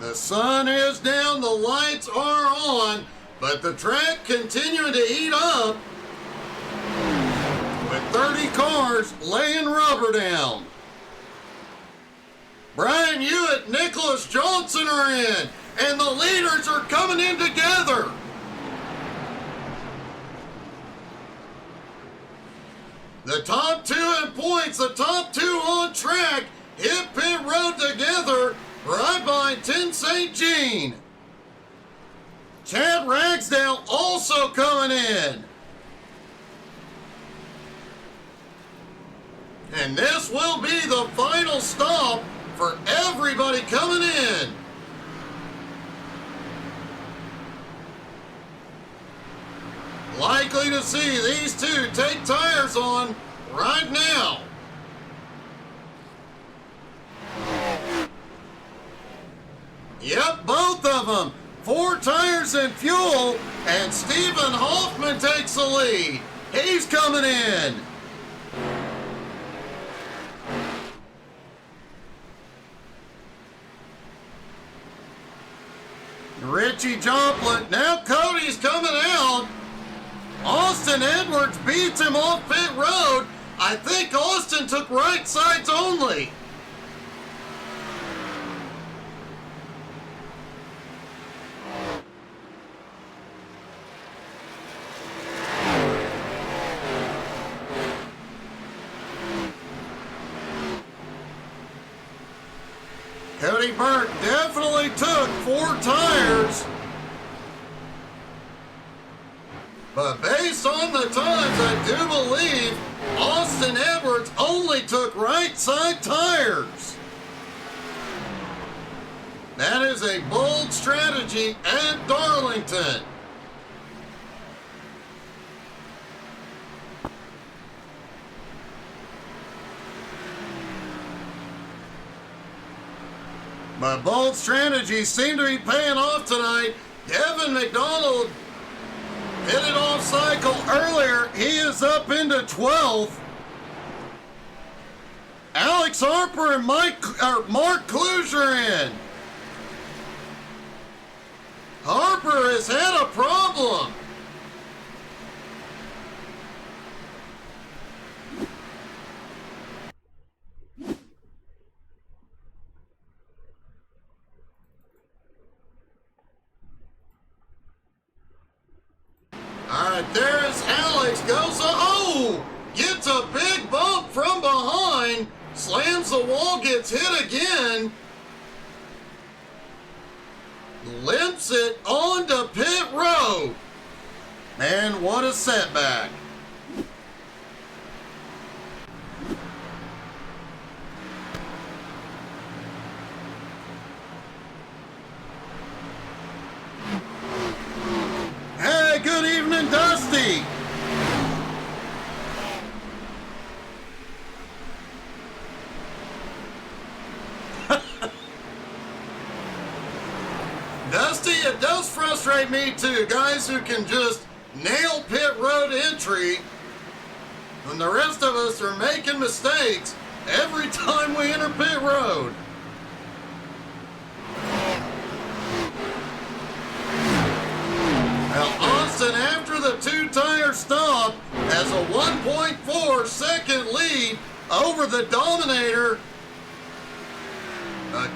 The sun is down, the lights are on, but the track continuing to heat up with 30 cars laying rubber down. Brian Hewitt, Nicholas Johnson are in, and the leaders are coming in together. The top two in points, the top two on track, hit pit road together right behind 10 St. Jean. Chad Ragsdale also coming in. And this will be the final stop for everybody coming in. Likely to see these two take tires on right now. Yep, both of them. 4 tires and fuel, and Stephen Hoffman takes the lead. He's coming in. Richie Joplin. Now Cody's coming out. Austin Edwards beats him off pit road. I think Austin took right sides only. Cody Burke definitely took 4 tires. But based on the times, I do believe Austin Edwards only took right side tires. That is a bold strategy at Darlington. My bold strategies seem to be paying off tonight. Devin McDonald hit it off cycle earlier. He is up into 12th. Alex Harper and Mark Kluge are in. Harper has had a problem. All right, there's Alex, gets a big bump from behind, slams the wall, gets hit again, limps it onto pit road. And what a setback. Hey, good evening, Dusty. Dusty, it does frustrate me too. Guys who can just nail pit road entry when the rest of us are making mistakes every time we enter pit road. Now, Austin, after the 2-tire stop, has a 1.4 second lead over the Dominator.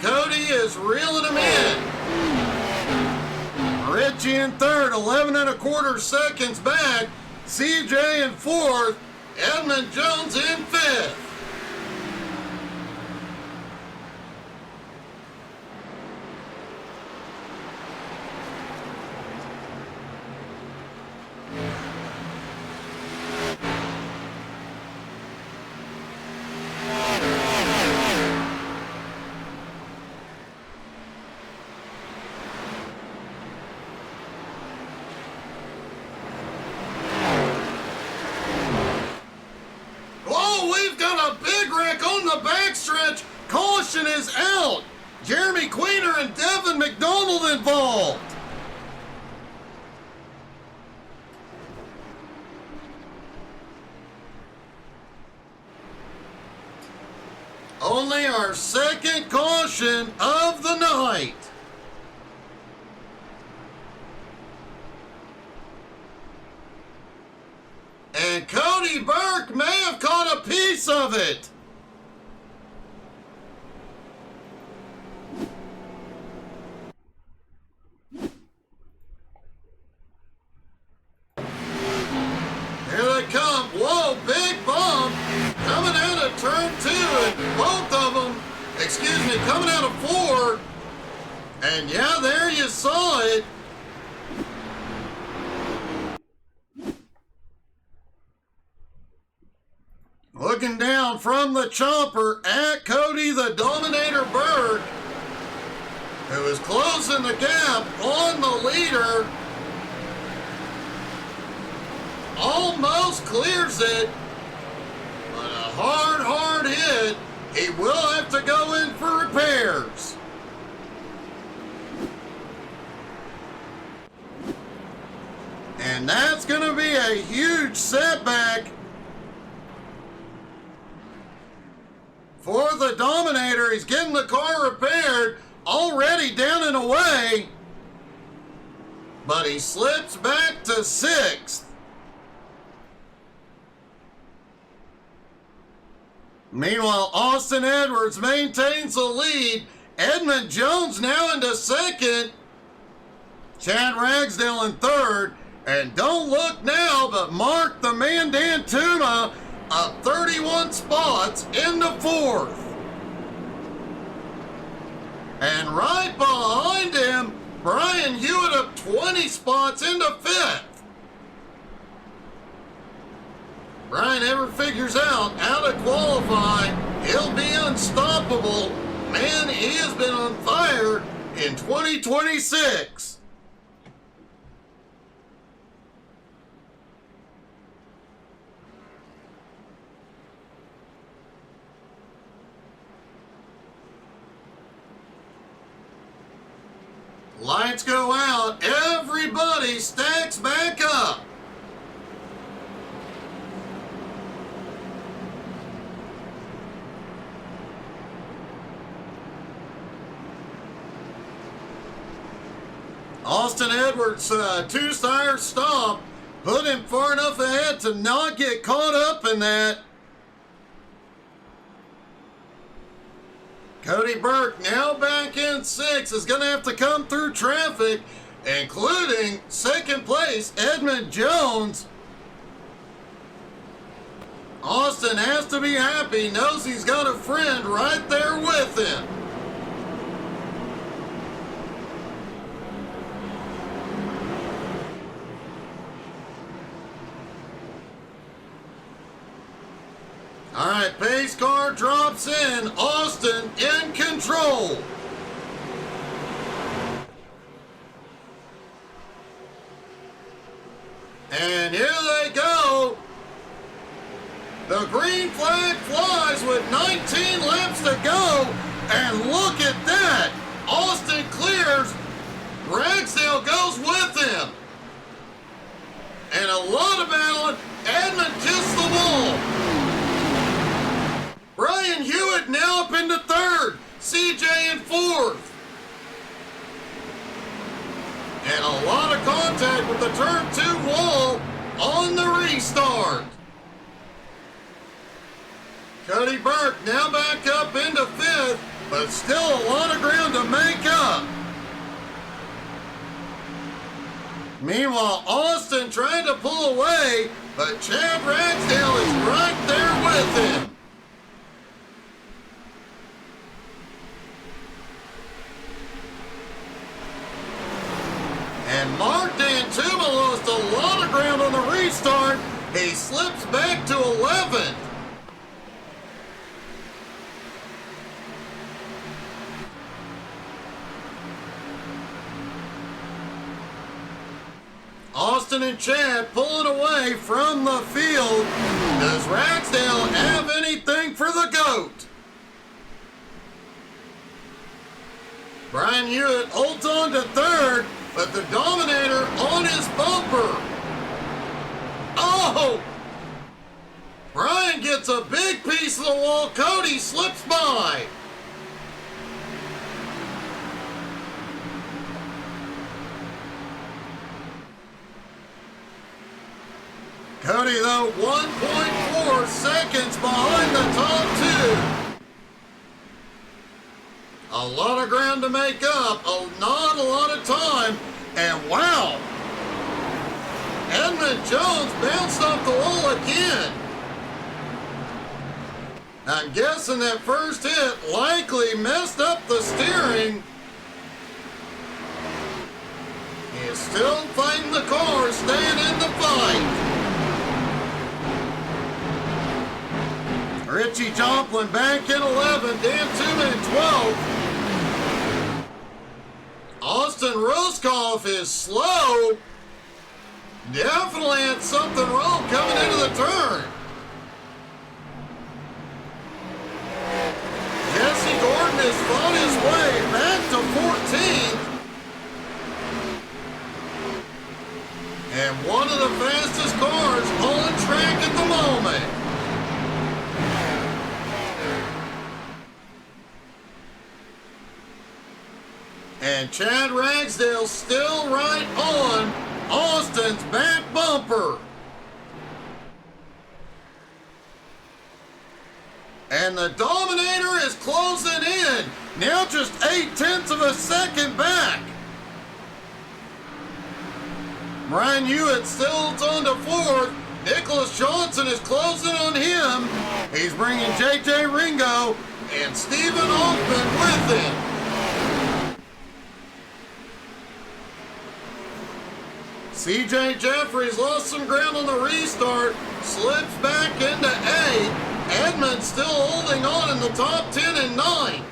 Cody is reeling him in. Richie in third, 11 1/4 seconds back. CJ in fourth, Edmund Jones in fifth. Backstretch, caution is out. Jeremy Queener and Devin McDonald involved. Only our second caution of the night. And Cody Burke may have caught a piece of it. Whoa, big bump coming out of turn 2, and both of them, coming out of 4. And yeah, there you saw it. Looking down from the chopper at Cody the Dominator Burke, who is closing the gap on the leader. Almost clears it, but a hard hit. He will have to go in for repairs. And that's going to be a huge setback for the Dominator. He's getting the car repaired, already down and away, but he slips back to 6th. Meanwhile, Austin Edwards maintains the lead. Edmund Jones now into 2nd. Chad Ragsdale in 3rd. And don't look now, but Mark the Man Dantuma up 31 spots into 4th. And right behind him, Brian Hewitt up 20 spots into 5th. Brian ever figures out how to qualify, he'll be unstoppable. Man, he has been on fire in 2026. Lights go out, everybody stacks back up. Austin Edwards' 2-tire stop put him far enough ahead to not get caught up in that. Cody Burke, now back in 6th, is going to have to come through traffic, including 2nd place, Edmund Jones. Austin has to be happy, knows he's got a friend right there with him. All right, pace car drops in. Austin in control. And here they go. The green flag flies with 19 laps to go. And look at that. Austin clears. Ragsdale goes with him. And a lot of battling. Edmund kissed the wall. Brian Hewitt now up into 3rd. CJ in 4th. And a lot of contact with the turn 2 wall on the restart. Cody Burke now back up into 5th, but still a lot of ground to make up. Meanwhile, Austin trying to pull away, but Chad Ragsdale is right there with him. And Mark D'Antuma lost a lot of ground on the restart. He slips back to 11th. Austin and Chad pulling away from the field. Does Ragsdale have anything for the GOAT? Brian Hewitt holds on to third, but the Dominator on his bumper. Oh! Brian gets a big piece of the wall. Cody slips by. Cody, though, 1.4 seconds behind the top two. A lot of ground to make up, not a lot of time, and wow! Edmund Jones bounced off the wall again. I'm guessing that first hit likely messed up the steering. He is still fighting the car, staying in the fight. Richie Joplin back in 11, D'Antuma in 12. Austin Roscoff is slow. Definitely had something wrong coming into the turn. Jesse Gordon has fought his way back to 14th. And one of the fastest cars on track at the moment. And Chad Ragsdale still right on Austin's back bumper. And the Dominator is closing in. Now just 0.8 of a second back. Brian Hewitt still holds on to fourth. Nicholas Johnson is closing on him. He's bringing JJ Ringo and Stephen Hoffman with him. CJ Jeffries lost some ground on the restart, slips back into 8th. Edmund still holding on in the top 10 and 9th.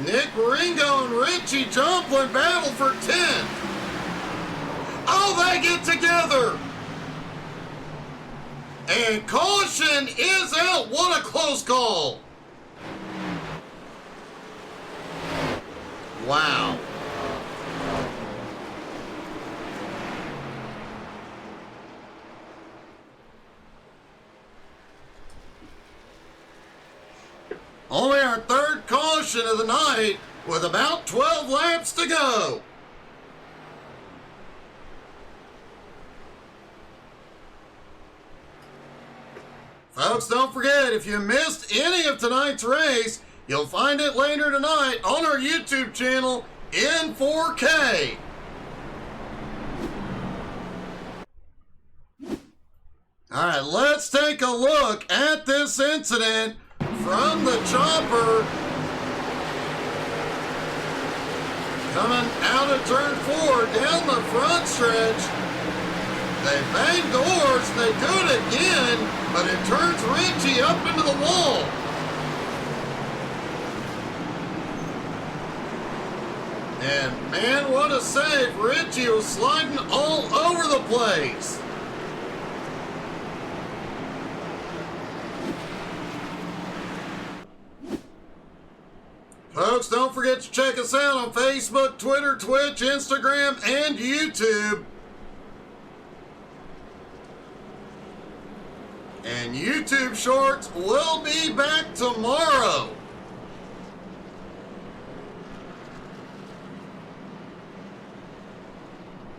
Nick Ringo and Richie Joplin battle for 10th. Oh, they get together. And caution is out. What a close call. Wow. Only our third caution of the night with about 12 laps to go. Folks, don't forget, if you missed any of tonight's race, you'll find it later tonight on our YouTube channel in 4K. All right, let's take a look at this incident from the chopper. Coming out of turn 4 down the front stretch. They bang doors, they do it again, but it turns Richie up into the wall. And man, what a save. Richie was sliding all over the place. Folks, don't forget to check us out on Facebook, Twitter, Twitch, Instagram, and YouTube. And YouTube Shorts will be back tomorrow.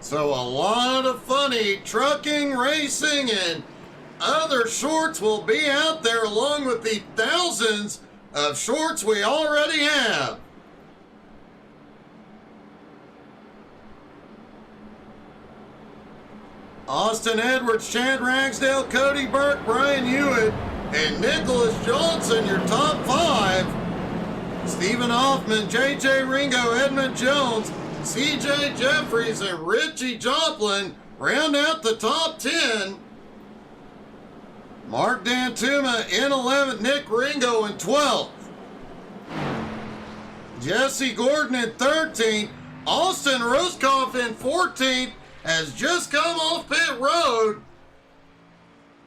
So a lot of funny trucking, racing, and other shorts will be out there along with the thousands of shorts we already have. Austin Edwards, Chad Ragsdale, Cody Burke, Brian Hewitt, and Nicholas Johnson, your top 5. Stephen Hoffman, J.J. Ringo, Edmund Jones, C.J. Jeffries, and Richie Joplin round out the top 10. Mark Dantuma in 11th, Nick Ringo in 12th. Jesse Gordon in 13th. Austin Roscoff in 14th has just come off pit road.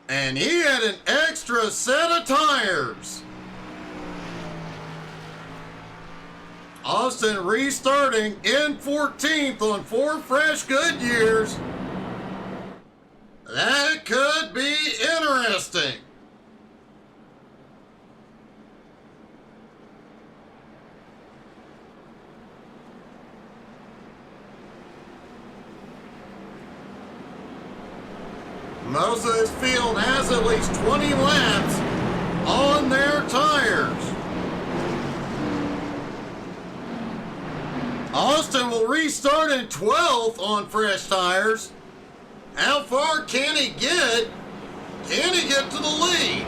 And he had an extra set of tires. Austin restarting in 14th on 4 fresh Goodyears. That could be interesting. Most of this field has at least 20 laps on their tires. Austin will restart in 12th on fresh tires. How far can he get? Can he get to the lead?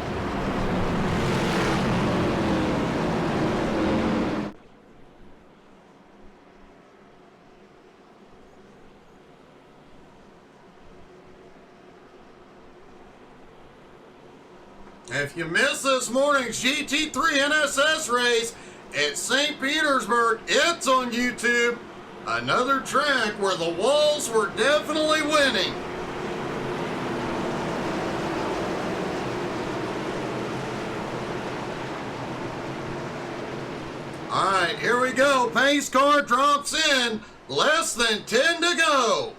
If you missed this morning's GT3 NSS race at St. Petersburg, it's on YouTube. Another track where the walls were definitely winning. All right, here we go. Pace car drops in. Less than 10 to go.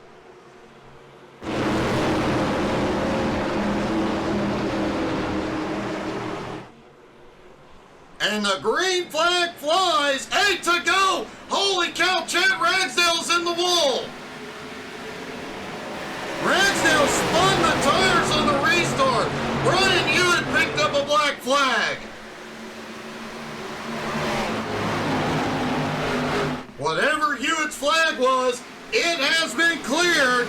And the green flag flies. 8 to go. Holy cow, Chad Ragsdale's in the wall. Ragsdale spun the tires on the restart. Brian Hewitt picked up a black flag. Whatever Hewitt's flag was, it has been cleared.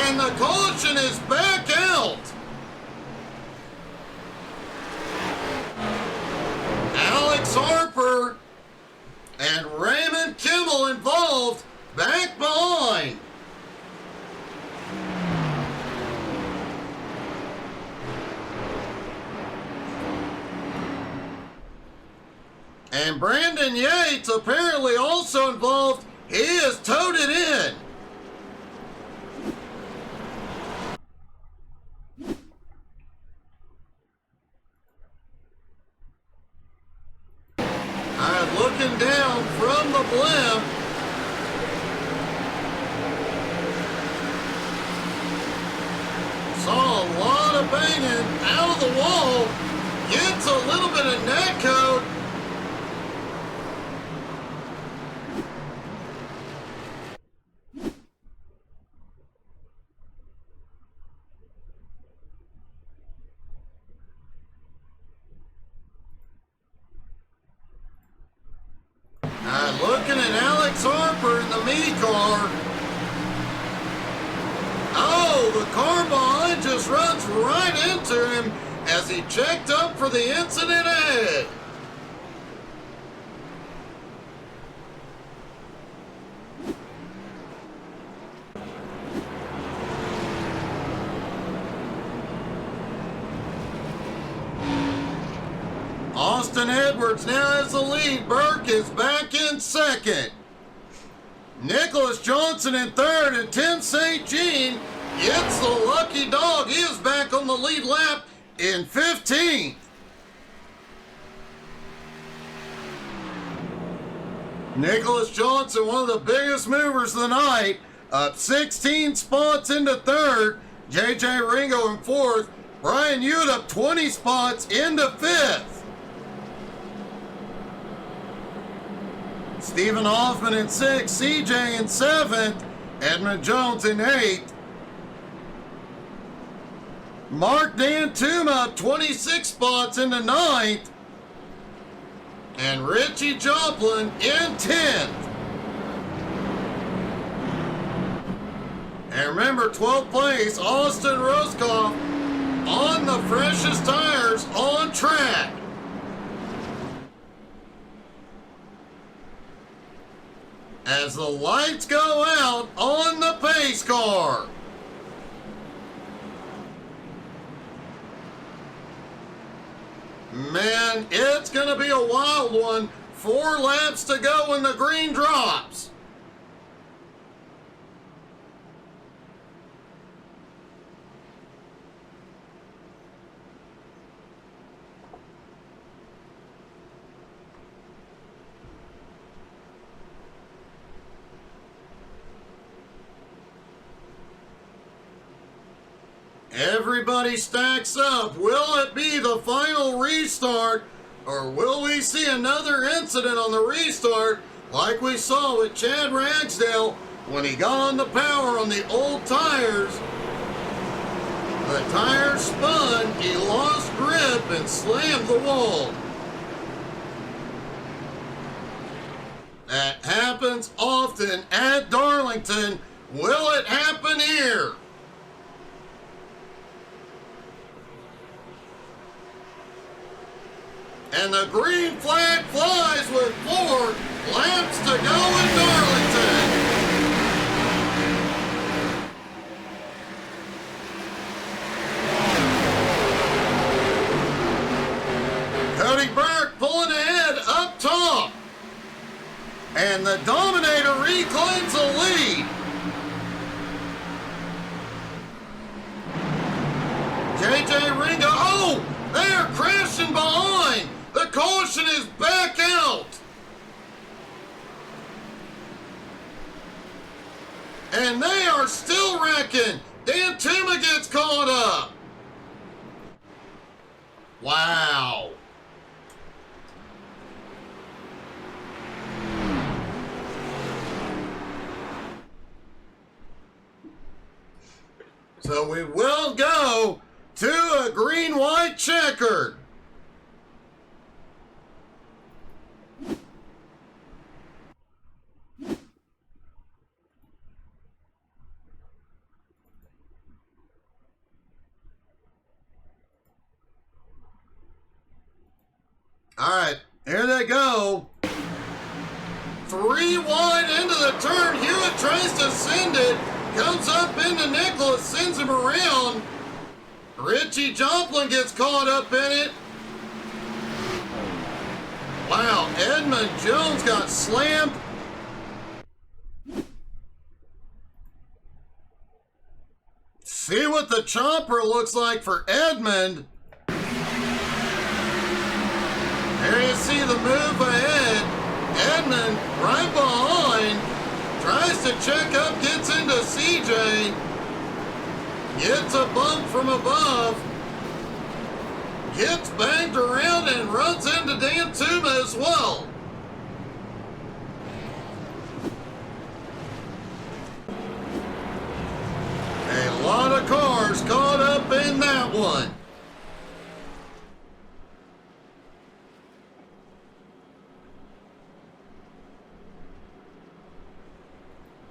And the caution is back out. Alex Harper and Raymond Kimmel involved back behind. And Brandon Yates apparently also involved. He is towed it in. Looking down from the blimp. Saw a lot of banging out of the wall. Gets a little bit of neck coat. Looking at Alex Harper in the mini car. Oh, the car behind just runs right into him as he checked up for the incident ahead. Austin Edwards now has the lead. Burke is back in second. Nicholas Johnson in third, and Tim St. Jean gets the lucky dog. He is back on the lead lap in 15th. Nicholas Johnson, one of the biggest movers of the night, up 16 spots into third. J.J. Ringo in fourth. Brian Hewitt up 20 spots into fifth. Stephen Hoffman in 6th, CJ in 7th, Edmund Jones in 8th. Mark Dantuma 26 spots into 9th, and Richie Joplin in 10th. And remember, 12th place, Austin Roscoff on the freshest tires on track. As the lights go out on the pace car. Man, it's going to be a wild one. 4 laps to go when the green drops. Everybody stacks up. Will it be the final restart, or will we see another incident on the restart like we saw with Chad Ragsdale when he got on the power on the old tires? The tires spun, he lost grip and slammed the wall. That happens often at Darlington. Will it happen here? And the green flag flies with 4 laps to go in Darlington. Cody Burke pulling ahead up top. And the Dominator reclaims the lead. JJ Ringo, oh, they are crashing behind. The caution is back out. And they are still wrecking. Dan Tuma gets caught up. Wow. So we will go to a green-white checkered. All right, here they go. 3 wide into the turn. Hewitt tries to send it. Comes up into Nicholas, sends him around. Richie Joplin gets caught up in it. Wow, Edmund Jones got slammed. See what the chopper looks like for Edmund. There you see the move ahead. Edmund right behind. Tries to check up, gets into CJ. Gets a bump from above. Gets banged around and runs into Dan Tuma as well. A lot of cars caught up in that one.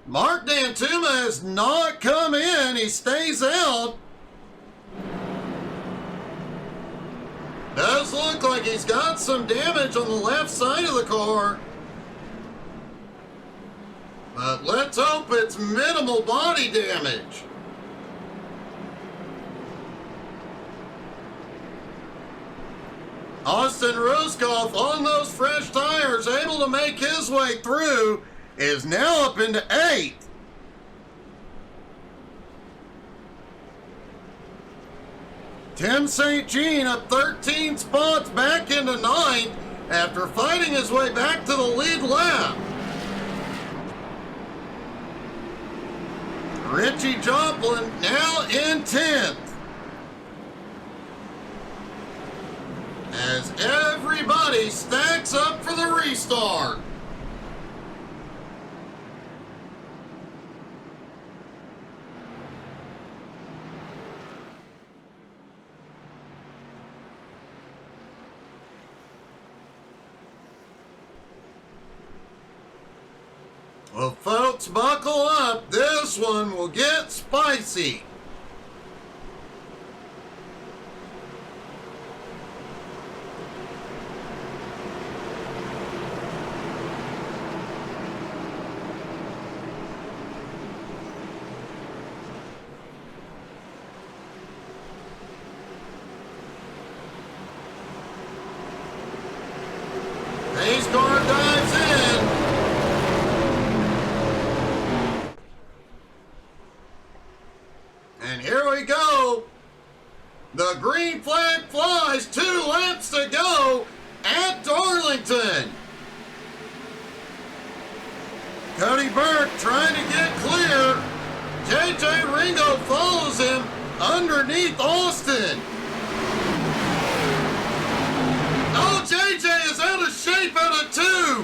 Mark Dan Tuma has not come in. He stays out. Does look like he's got some damage on the left side of the car. But let's hope it's minimal body damage. Austin Roscoff on those fresh tires, able to make his way through, is now up into 8th. Tim St. Jean up 13 spots back into 9th after fighting his way back to the lead lap. Richie Joplin now in 10th. As everybody stacks up for the restart. Well, folks, buckle up. This one will get spicy. Pace car dives in. And here we go. The green flag flies. 2 laps to go at Darlington. Cody Burke trying to get clear. JJ Ringo follows him underneath Austin. Oh, JJ is out of shape out of 2.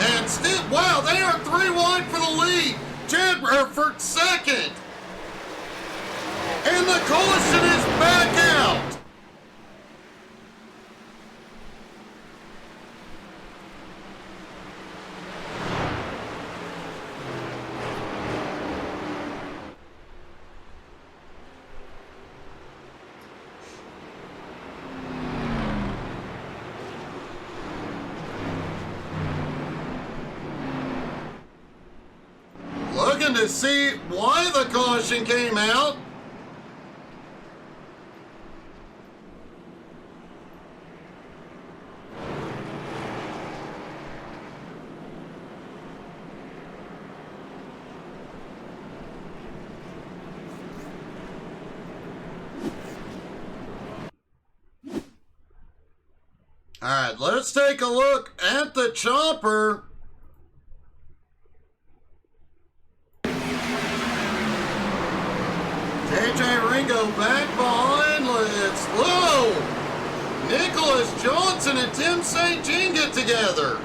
And still, wow, they are 3 wide for the lead. Chad Burford second. And the caution is back out. Looking to see why the caution came out. All right, let's take a look at the chopper. JJ Ringo back behind. It's low. Nicholas Johnson and Tim St. Jean get together.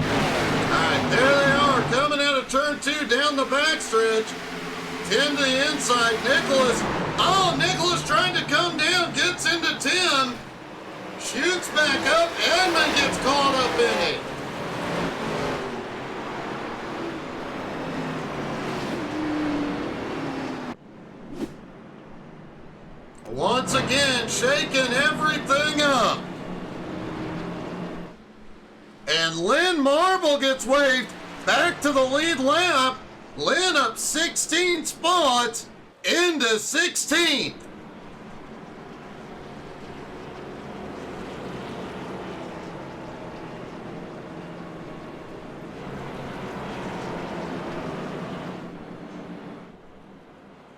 Alright, there they are coming out of turn 2 down the backstretch. Tim to the inside. Nicholas. Oh, Nicholas trying to come down. Gets into Tim. Shoots back up, Edmund gets caught up in it. Once again, shaking everything up. And Lynn Marble gets waved back to the lead lap. Lynn up 16 spots into 16th.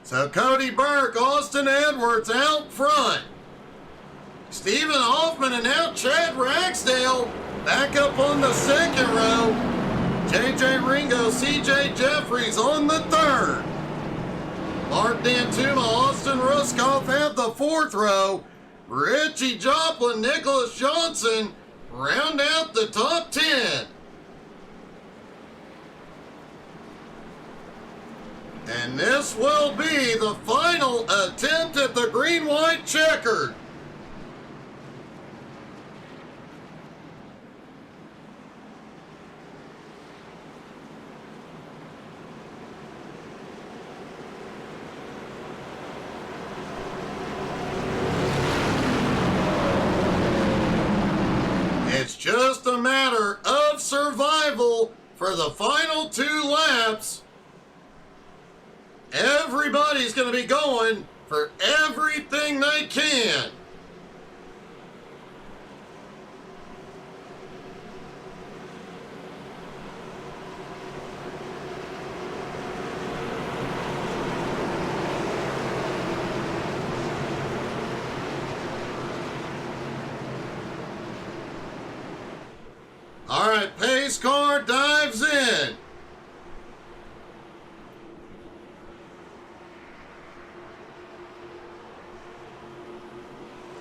So Cody Burke, Austin Edwards out front. Stephen Hoffman and now Chad Ragsdale back up on the second row. JJ Ringo, CJ Jeffries on the third. Mark Dantuma, Austin Ruskoff have the fourth row. Richie Joplin, Nicholas Johnson round out the top 10. And this will be the final attempt at the green-white checkered. It's just a matter of survival for the final 2 laps. Everybody's going to be going for everything they can. All right, pace car dives in.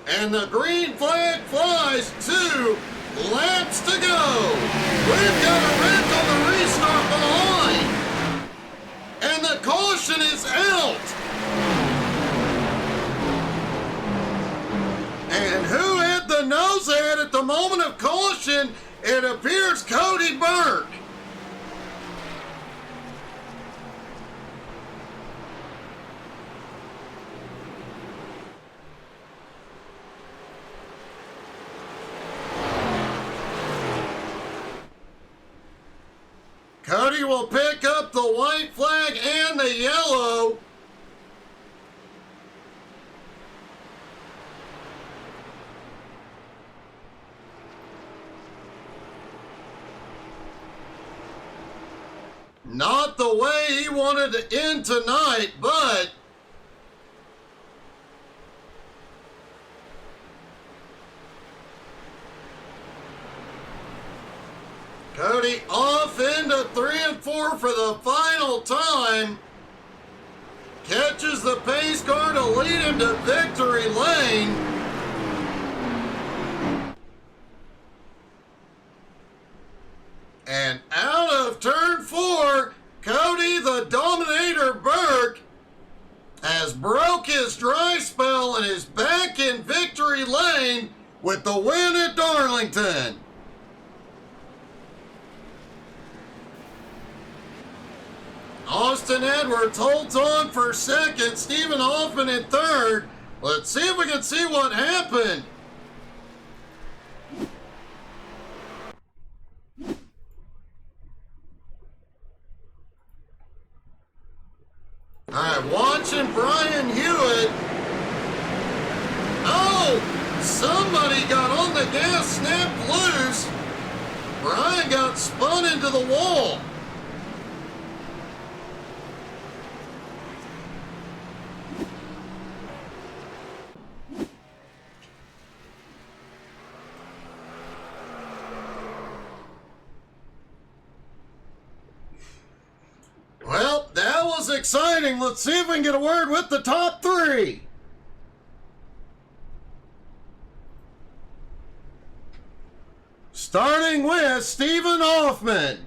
And the green flag flies. 2 laps to go. We've got a wreck on the restart behind. And the caution is out. the moment of caution, it appears Cody Burke. Cody will pick up the white flag and the yellow. Not the way he wanted to end tonight, but Cody off into 3 and 4 for the final time. Catches the pace car to lead him to victory lane. And out of turn 4, Cody the Dominator Burke has broke his dry spell and is back in victory lane with the win at Darlington. Austin Edwards holds on for second, Stephen Hoffman in third. Let's see if we can see what happened. All right, watching Brian Hewitt. Oh, somebody got on the gas, snapped loose. Brian got spun into the wall. Well, that was exciting. Let's see if we can get a word with the top 3. Starting with Stephen Hoffman.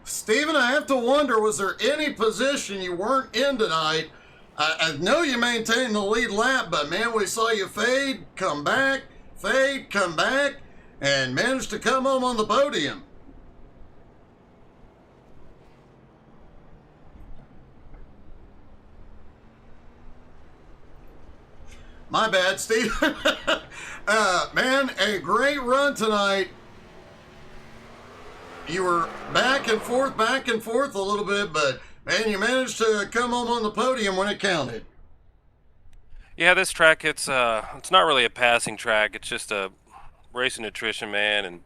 Stephen, I have to wonder, was there any position you weren't in tonight? I know you maintained the lead lap, but man, we saw you fade, come back, and managed to come home on the podium. My bad, Steve. Man, a great run tonight. You were back and forth a little bit, but man, you managed to come home on the podium when it counted. Yeah, this track, it's not really a passing track. It's just a racing nutrition, man, and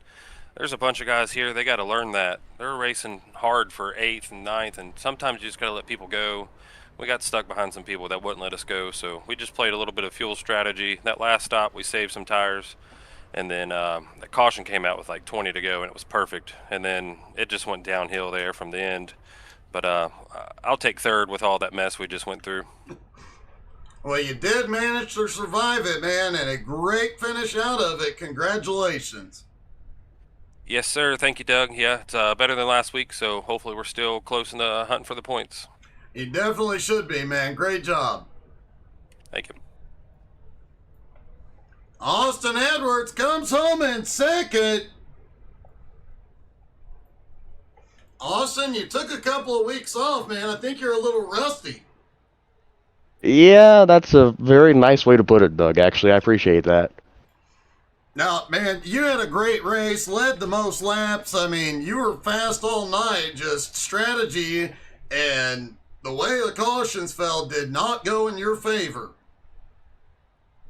there's a bunch of guys here. They got to learn that. They're racing hard for 8th and 9th, and sometimes you just got to let people go. We got stuck behind some people that wouldn't let us go, so we just played a little bit of fuel strategy. That last stop, we saved some tires, and then the caution came out with like 20 to go, and it was perfect. And then it just went downhill there from the end. But I'll take third with all that mess we just went through. Well, you did manage to survive it, man, and a great finish out of it. Congratulations. Yes, sir. Thank you, Doug. Yeah, it's better than last week, so hopefully we're still close in the hunt for the points. You definitely should be, man. Great job. Thank you. Austin Edwards comes home in second. Austin, you took a couple of weeks off, man. I think you're a little rusty. Yeah, that's a very nice way to put it, Doug. Actually, I appreciate that. Now, man, you had a great race, led the most laps. I mean, you were fast all night, just strategy, and the way the cautions fell did not go in your favor.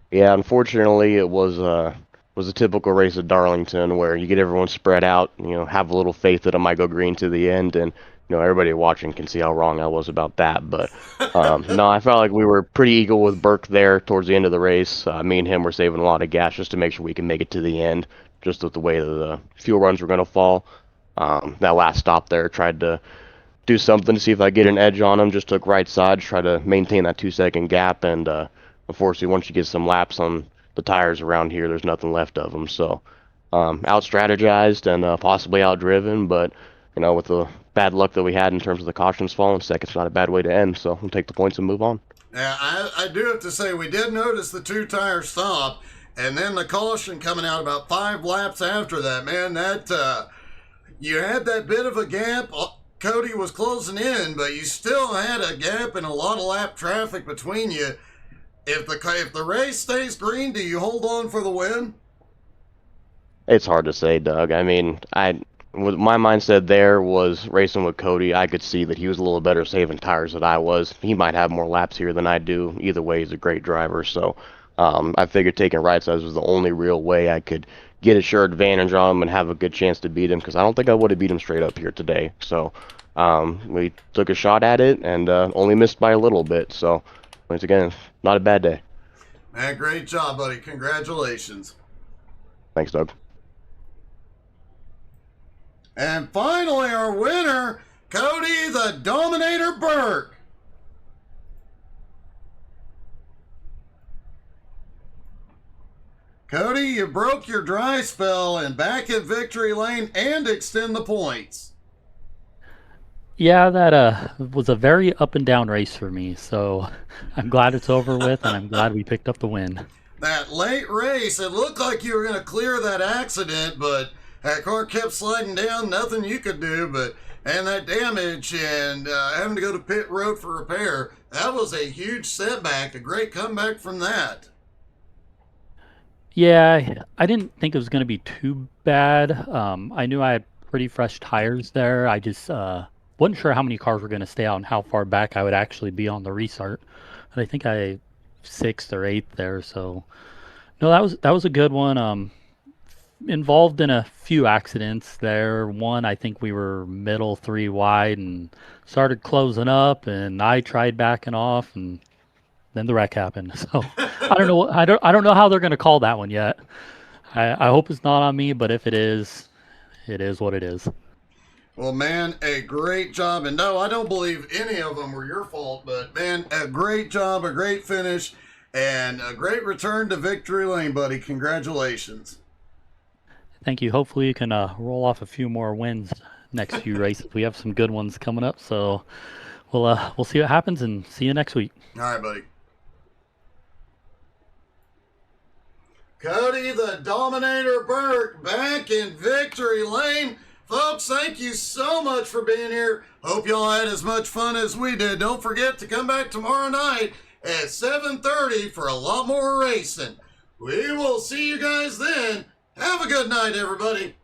Yeah, unfortunately, it was a typical race at Darlington where you get everyone spread out, have a little faith that it might go green to the end, and everybody watching can see how wrong I was about that. But no, I felt like we were pretty equal with Burke there towards the end of the race. Me and him were saving a lot of gas just to make sure we can make it to the end, just with the way the fuel runs were going to fall. That last stop there, tried to do something to see if I get an edge on him. Just took right side, try to maintain that 2-second gap, and unfortunately, once you get some laps on the tires around here, there's nothing left of them. So out strategized and possibly outdriven, but with the bad luck that we had in terms of the cautions falling. Second's not a bad way to end, so we'll take the points and move on. Now, I do have to say, we did notice the 2-tire stop, and then the caution coming out about 5 laps after that. Man, that you had that bit of a gap. Cody was closing in, but you still had a gap and a lot of lap traffic between you. If the race stays green, do you hold on for the win? It's hard to say, Doug. I mean, with my mindset there was racing with Cody. I could see that he was a little better saving tires than I was. He might have more laps here than I do. Either way, he's a great driver. So I figured taking right sides was the only real way I could get a sure advantage on him and have a good chance to beat him, because I don't think I would have beat him straight up here today. So we took a shot at it and only missed by a little bit. So once again, not a bad day. Man, great job, buddy. Congratulations. Thanks, Doug. And finally, our winner, Cody the Dominator Burke. Cody, you broke your dry spell and back at victory lane and extend the points. Yeah, that was a very up and down race for me, so I'm glad it's over with, and I'm glad we picked up the win. That late race, it looked like you were going to clear that accident, but that car kept sliding down, nothing you could do, and that damage and having to go to pit road for repair, that was a huge setback, a great comeback from that. Yeah, I didn't think it was going to be too bad. I knew I had pretty fresh tires there. I just wasn't sure how many cars were going to stay out and how far back I would actually be on the restart. And I think I 6th or 8th there, so no, that was a good one. Involved in a few accidents there. One, I think we were middle 3 wide and started closing up, and I tried backing off, and then the wreck happened. So I don't know. I don't know how they're going to call that one yet. I hope it's not on me, but if it is what it is. Well, man, a great job. And no, I don't believe any of them were your fault, but man, a great job, a great finish, and a great return to victory lane, buddy. Congratulations. Thank you. Hopefully you can roll off a few more wins next few races. We have some good ones coming up, so we'll see what happens, and see you next week. All right, buddy. Cody the Dominator Burke back in victory lane. Folks, thank you so much for being here. Hope y'all had as much fun as we did. Don't forget to come back tomorrow night at 7:30 for a lot more racing. We will see you guys then. Have a good night, everybody.